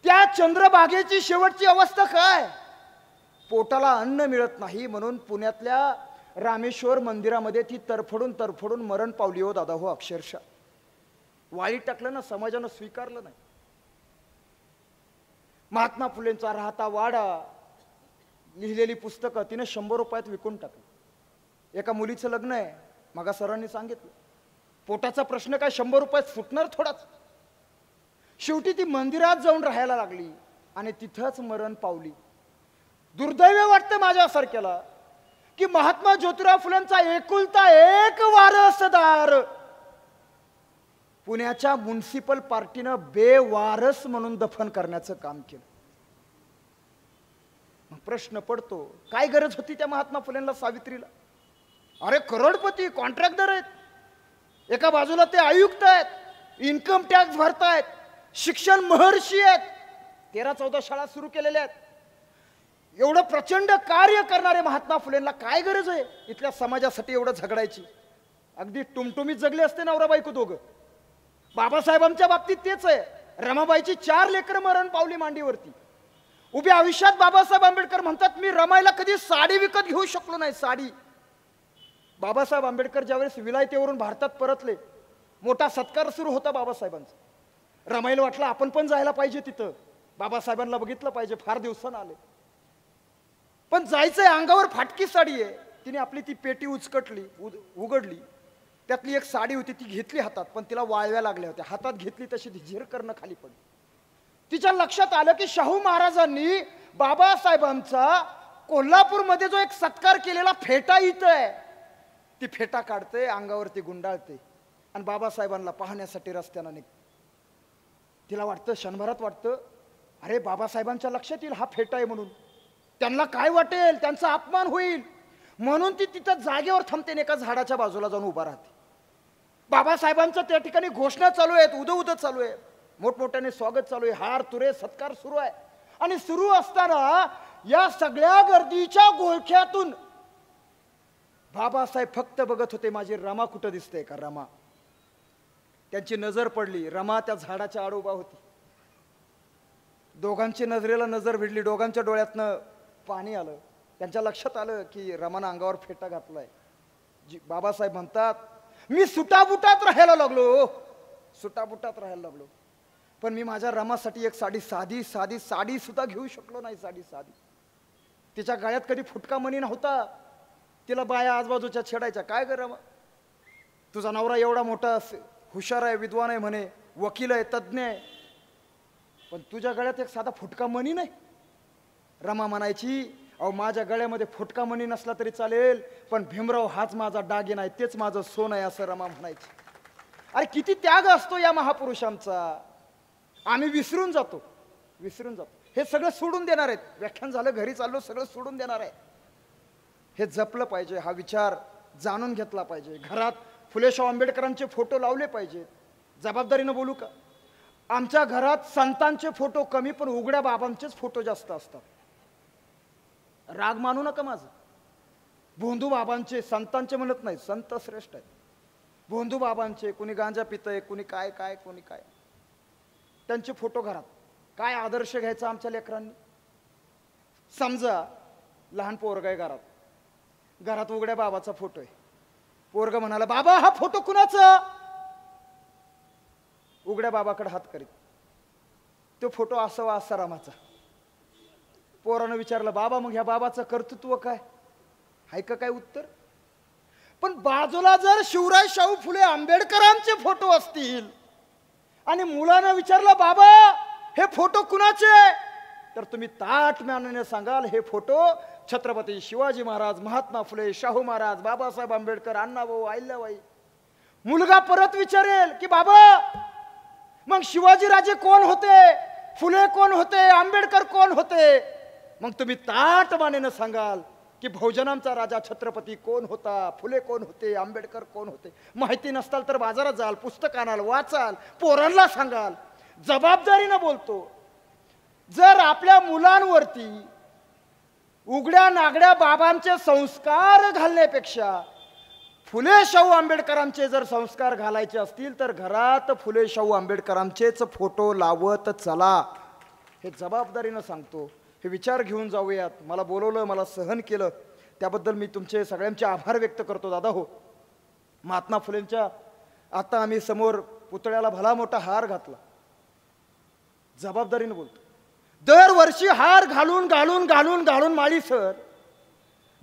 त्या चंद्रभागेची शेवटची अवस्था काय? पोटाला अन्न मिळत नाही म्हणून पुण्यातल्या रामेश्वर मंदिरामध्ये ती तरफडून मरण पावली हो दादा, हो. अक्षरशः वाळीत टाकलं ना, समाजानं स्वीकारलं नाही. महात्मा फुलेंचा राहता वाडा लिहिलेली पुस्तकं तिने 100 रुपयात विकून टाकली. एका मुलीचं लग्न आहे, मागा सरांनी सांगितलं. पोटाचा प्रश्न काय 100 रुपयात सुटणार थोडाच. शेवटी ती मंदिरात जाऊन राहायला लागली आणि तिथंच मरण पावली. दुर्दैव वाटतं माझ्यासारख्याला की महात्मा ज्योतिराव फुलेंचा एकुलता एक वारसदार पुण्याच्या म्युनिसिपल पार्टीनं बेवारस म्हणून दफन करण्याचं काम केलं. मग प्रश्न पडतो, काय गरज होती त्या महात्मा फुलेंना, सावित्रीला? अरे करोडपती कॉन्ट्रॅक्टर आहेत, एका बाजूला ते आयुक्त आहेत, इन्कम टॅक्स भरतायत, शिक्षण महर्षी आहेत, 13-14 शाळा सुरू केलेल्या आहेत. एवढं प्रचंड कार्य करणारे महात्मा फुलेंना काय गरज आहे इथल्या समाजासाठी एवढं झगडायची? अगदी टुमटुमीत जगले असते नवरा बायको दोघं. बाबासाहेबांच्या बाबतीत तेच आहे. रमाबाईची 4 लेकरं मरण पावली मांडीवरती. उभ्या आयुष्यात बाबासाहेब आंबेडकर म्हणतात, मी रमाईला कधी साडी विकत घेऊ शकलो नाही. साडी. बाबासाहेब आंबेडकर ज्यावेळेस विलायतेवरून भारतात परतले, मोठा सत्कार सुरू होता बाबासाहेबांचा. रमाईला वाटलं आपण पण जायला पाहिजे तिथं, बाबासाहेबांना बघितलं पाहिजे, फार दिवसानं आले. पण जायचंय, अंगावर फाटकी साडी आहे. तिने आपली ती पेटी उचकटली, उघडली, त्यातली एक साडी होती ती घेतली हातात, पण तिला वाळव्या लागल्या होत्या. हातात घेतली तशी ती झिर करणं खाली पडली. तिच्या लक्षात आलं की शाहू महाराजांनी बाबासाहेबांचा कोल्हापूरमध्ये जो एक सत्कार केलेला फेटा इथं आहे, ती फेटा काढते, अंगावरती गुंडाळते आणि बाबासाहेबांना पाहण्यासाठी रस्त्यानं निघते. तिला वाटतं, क्षणभरात वाटतं, अरे बाबासाहेबांच्या लक्षात येईल हा फेटा आहे म्हणून, त्यांना काय वाटेल, त्यांचा अपमान होईल, म्हणून ती तिथं जागेवर थांबते, एका झाडाच्या बाजूला जाऊन उभा राहते. बाबासाहेबांचं त्या ठिकाणी घोषणा चालू आहेत, उद चालू आहे, मोठमोठ्याने स्वागत चालू आहे, हार तुरे सत्कार सुरू आहे. आणि सुरू असताना या सगळ्या गर्दीच्या गोळख्यातून बाबासाहेब फक्त बघत होते, माझी रमा कुठं दिसते का, रमा. त्यांची नजर पडली, रमा त्या झाडाच्या आड उभा होती. दोघांची नजरेला नजर भिडली, दोघांच्या डोळ्यातनं पाणी आलं. त्यांच्या लक्षात आलं की रमानं अंगावर फेटा घातलाय. बाबासाहेब म्हणतात, मी सुटाबुटात राहायला लागलो, सुटाबुटात राहायला लागलो, पण मी माझ्या रमासाठी एक साधी साडी सुद्धा घेऊ शकलो नाही. साधी. तिच्या गळ्यात कधी फुटका मणी नव्हता. तिला बाया आजूबाजूच्या छेडायच्या, काय ग रमा, तुझा नवरा एवढा मोठा हुशार आहे, विद्वान आहे म्हणे, वकील आहे, तज्ज्ञ आहे, पण तुझ्या गळ्यात एक साधा फुटका मणी नाही. रमा म्हणायची, अहो माझ्या गळ्यामध्ये फुटका मणी नसला तरी चालेल, पण भीमराव हाच माझा दागिन आहे, तेच माझं सोनं आहे, असं रमा म्हणायची. अरे किती त्याग असतो या महापुरुषांचा. आम्ही विसरून जातो. हे सगळं सोडून देणार आहेत. व्याख्यान झालं, घरी चाललो, सगळं सोडून देणार आहे. हे जपलं पाहिजे, हा विचार जाणून घेतला पाहिजे. घरात फुलेशाह आंबेडकरांचे फोटो लावले पाहिजेत. जबाबदारीनं बोलू का, आमच्या घरात संतांचे फोटो कमी, पण उघड्या बाबांचेच फोटो जास्त असतात. राग मानू नका माझं. भोंदू बाबांचे, संतांचे म्हणत नाही, संत श्रेष्ठ आहेत. भोंदू बाबांचे, कुणी गांजा पितय, कुणी काय काय कोणी काय, त्यांचे फोटो घरात. काय आदर्श घ्यायचा आमच्या लेकरांनी? समजा लहान पोरग आहे घरात, घरात उघड्या बाबाचा फोटो आहे. पोरग म्हणाला, बाबा हा फोटो कुणाचा? उघड्या बाबाकडे हात करीत, तो फोटो असावा आसारामाचा. पोरानं विचारलं, बाबा मग ह्या बाबाचं कर्तृत्व काय आहे का काय उत्तर? पण बाजूला जर शिवराय शाहू फुले आंबेडकरांचे फोटो असतील आणि मुलानं विचारलं, बाबा हे फोटो कुणाचे? तर तुम्ही ताठ मानेने सांगाल, हे फोटो छत्रपती शिवाजी महाराज, महात्मा फुले, शाहू महाराज, बाबासाहेब आंबेडकर, अण्णाभाऊ, अहिल्याबाई. मुलगा परत विचारेल की बाबा मग शिवाजीराजे कोण होते, फुले कोण होते, आंबेडकर कोण होते? मग तुम्ही ताठ मानेने सांगाल की बहुजनांचा राजा छत्रपती कोण होता, फुले कोण होते, आंबेडकर कोण होते. माहिती नसताल तर बाजारात जाल, पुस्तक आणाल, वाचाल, पोरांना सांगाल. जबाबदारीनं बोलतो. जर आपल्या मुलांवरती उघड्या नागड्या बाबांचे संस्कार घालण्यापेक्षा फुले शाहू आंबेडकरांचे जर संस्कार घालायचे असतील तर घरात फुले शाहू आंबेडकरांचेच फोटो लावत चला. हे जबाबदारीनं सांगतो. हे विचार घेऊन जाऊयात. मला बोलवलं, मला सहन केलं, त्याबद्दल मी तुमचे सगळ्यांचे आभार व्यक्त करतो. दादा हो, महात्मा फुलेंच्या आता आम्ही समोर पुतळ्याला भला मोठा हार घातला. जबाबदारीने बोलतो. दरवर्षी हार घालून घालून घालून घालून माळी सर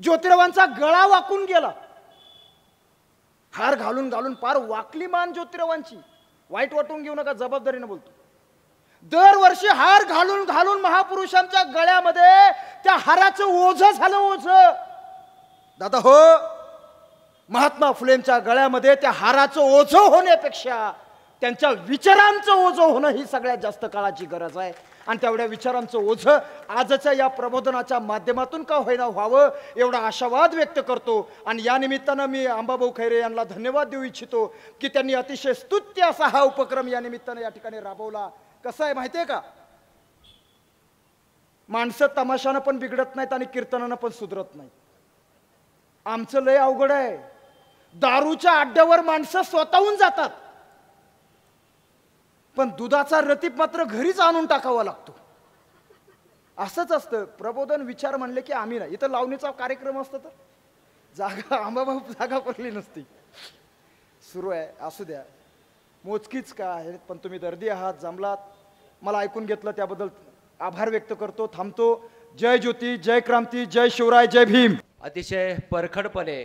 ज्योतिरावांचा गळा वाकून गेला. हार घालून घालून पार वाकली मान ज्योतिरावांची. वाईट वाटून घेऊ नका, जबाबदारीने बोलतो. दरवर्षी हार घालून घालून महापुरुषांच्या गळ्यामध्ये त्या हाराचं ओझं झालं, ओझं. दादा हो, महात्मा फुलेंच्या गळ्यामध्ये त्या हाराचं ओझं होण्यापेक्षा त्यांच्या विचारांचं ओझं होणं ही सगळ्यात जास्त काळाची गरज आहे. आणि तेवढ्या विचारांचं ओझं आजच्या या प्रबोधनाच्या माध्यमातून का होईना व्हावं एवढा आशावाद व्यक्त करतो. आणि या निमित्तानं मी अंबाभाऊ खैरे यांना धन्यवाद देऊ इच्छितो की त्यांनी अतिशय स्तुत्य असा हा उपक्रम या निमित्तानं या ठिकाणी राबवला. कसं आहे माहिती आहे का, माणसं तमाशानं पण बिघडत नाहीत आणि कीर्तनानं पण सुधरत नाहीत. आमचं लय अवघड आहे. दारूच्या अड्ड्यावर माणसं स्वतःहून जातात, पण दुधाचा रतीप मात्र घरीच आणून टाकावा लागतो. असंच असतं. प्रबोधन विचार म्हणले की आम्ही नाही. इथं लावणीचा कार्यक्रम असतो तर जागा आंबाबाऊ जागा पडली नसती. सुरू आहे, असू द्या. मोजकीच का आहे, पण तुम्ही दर्दी आहात, जमलात, मला ऐकून घेतलं, त्याबद्दल आभार व्यक्त करतो. थांबतो. जय ज्योती, जय क्रांती, जय शिवराय, जय भीम. अतिशय परखडपणे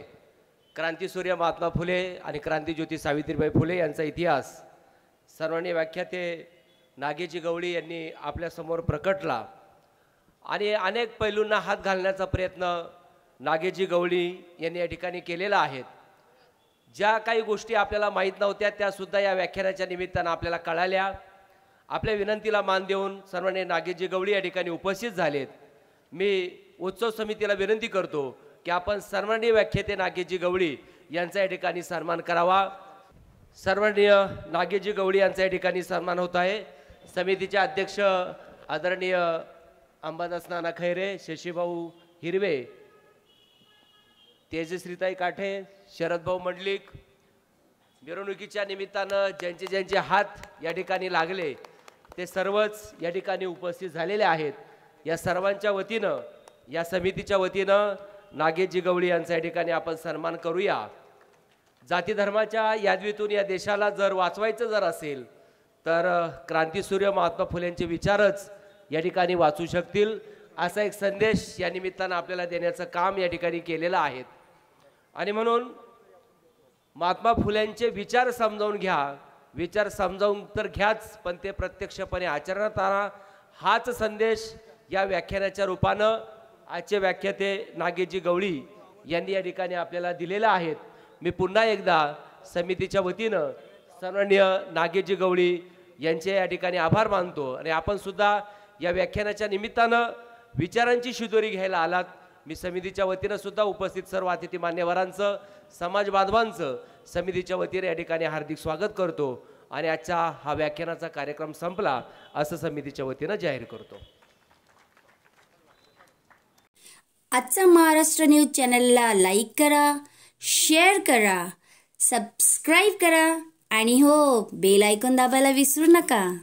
क्रांतीसूर्य महात्मा फुले आणि क्रांतीज्योती सावित्रीबाई फुले यांचा इतिहास सर्वांनी व्याख्याते नागेजी गवळी यांनी आपल्यासमोर प्रकटला. आणि अनेक पैलूंना हात घालण्याचा प्रयत्न नागेजी गवळी यांनी या ठिकाणी केलेला आहे. ज्या काही गोष्टी आपल्याला माहीत नव्हत्या त्यासुद्धा या व्याख्यानाच्या निमित्तानं आपल्याला कळाल्या. आपल्या विनंतीला मान देऊन सर्वांनी नागेजी गवळी या ठिकाणी उपस्थित झालेत. मी उत्सव समितीला विनंती करतो की आपण सर्वांनी व्याख्याते नागेजी गवळी यांचा या ठिकाणी सन्मान करावा. सर्वणीय नागेजी गवळी यांचा या ठिकाणी सन्मान होत आहे. समितीचे अध्यक्ष आदरणीय अंबादास नाना खैरे, शशीभाऊ हिरवे, तेजश्रीताई काठे, शरदभाऊ मंडलिक, मिरवणुकीच्या निमित्तानं ज्यांचे ज्यांचे हात या ठिकाणी लागले ते सर्वच या ठिकाणी उपस्थित झालेले आहेत. या सर्वांच्या वतीनं, या समितीच्या वतीनं नागेजी गवळी यांचा या ठिकाणी आपण सन्मान करूया. जाती धर्माच्या यादवीतून या देशाला जर वाचवायचं जर असेल तर क्रांतीसूर्य महात्मा फुलेंचे विचारच या ठिकाणी वाचू शकतील, असा एक संदेश या निमित्तानं आपल्याला देण्याचं काम या ठिकाणी केलेलं आहे. आणि म्हणून महात्मा फुलेंचे विचार समजावून घ्या. विचार समजावून तर घ्याच, पण ते प्रत्यक्षपणे आचरणात आणा, हाच संदेश या व्याख्यानाच्या रूपानं आजचे व्याख्याते नागेजी गवळी यांनी या ठिकाणी आपल्याला दिलेला आहे. मी पुन्हा एकदा समितीच्या वतीनं सन्माननीय नागेजी गवळी यांचे या ठिकाणी आभार मानतो. आणि आपण सुद्धा या व्याख्यानाच्या निमित्तानं विचारांची शिदोरी घ्यायला आलात. मी समितीच्या वतीनं सुद्धा उपस्थित सर्व अतिथी मान्यवरांचं, समाज बांधवांचं समितीच्या वतीने या ठिकाणी हार्दिक स्वागत करतो. आणि आजचा हा व्याख्यानाचा कार्यक्रम संपला असं समितीच्या वतीनं जाहीर करतो. आजचा महाराष्ट्र न्यूज चॅनलला लाईक करा, शेअर करा, सबस्क्राईब करा आणि हो बेल आयकॉन दाबायला विसरू नका.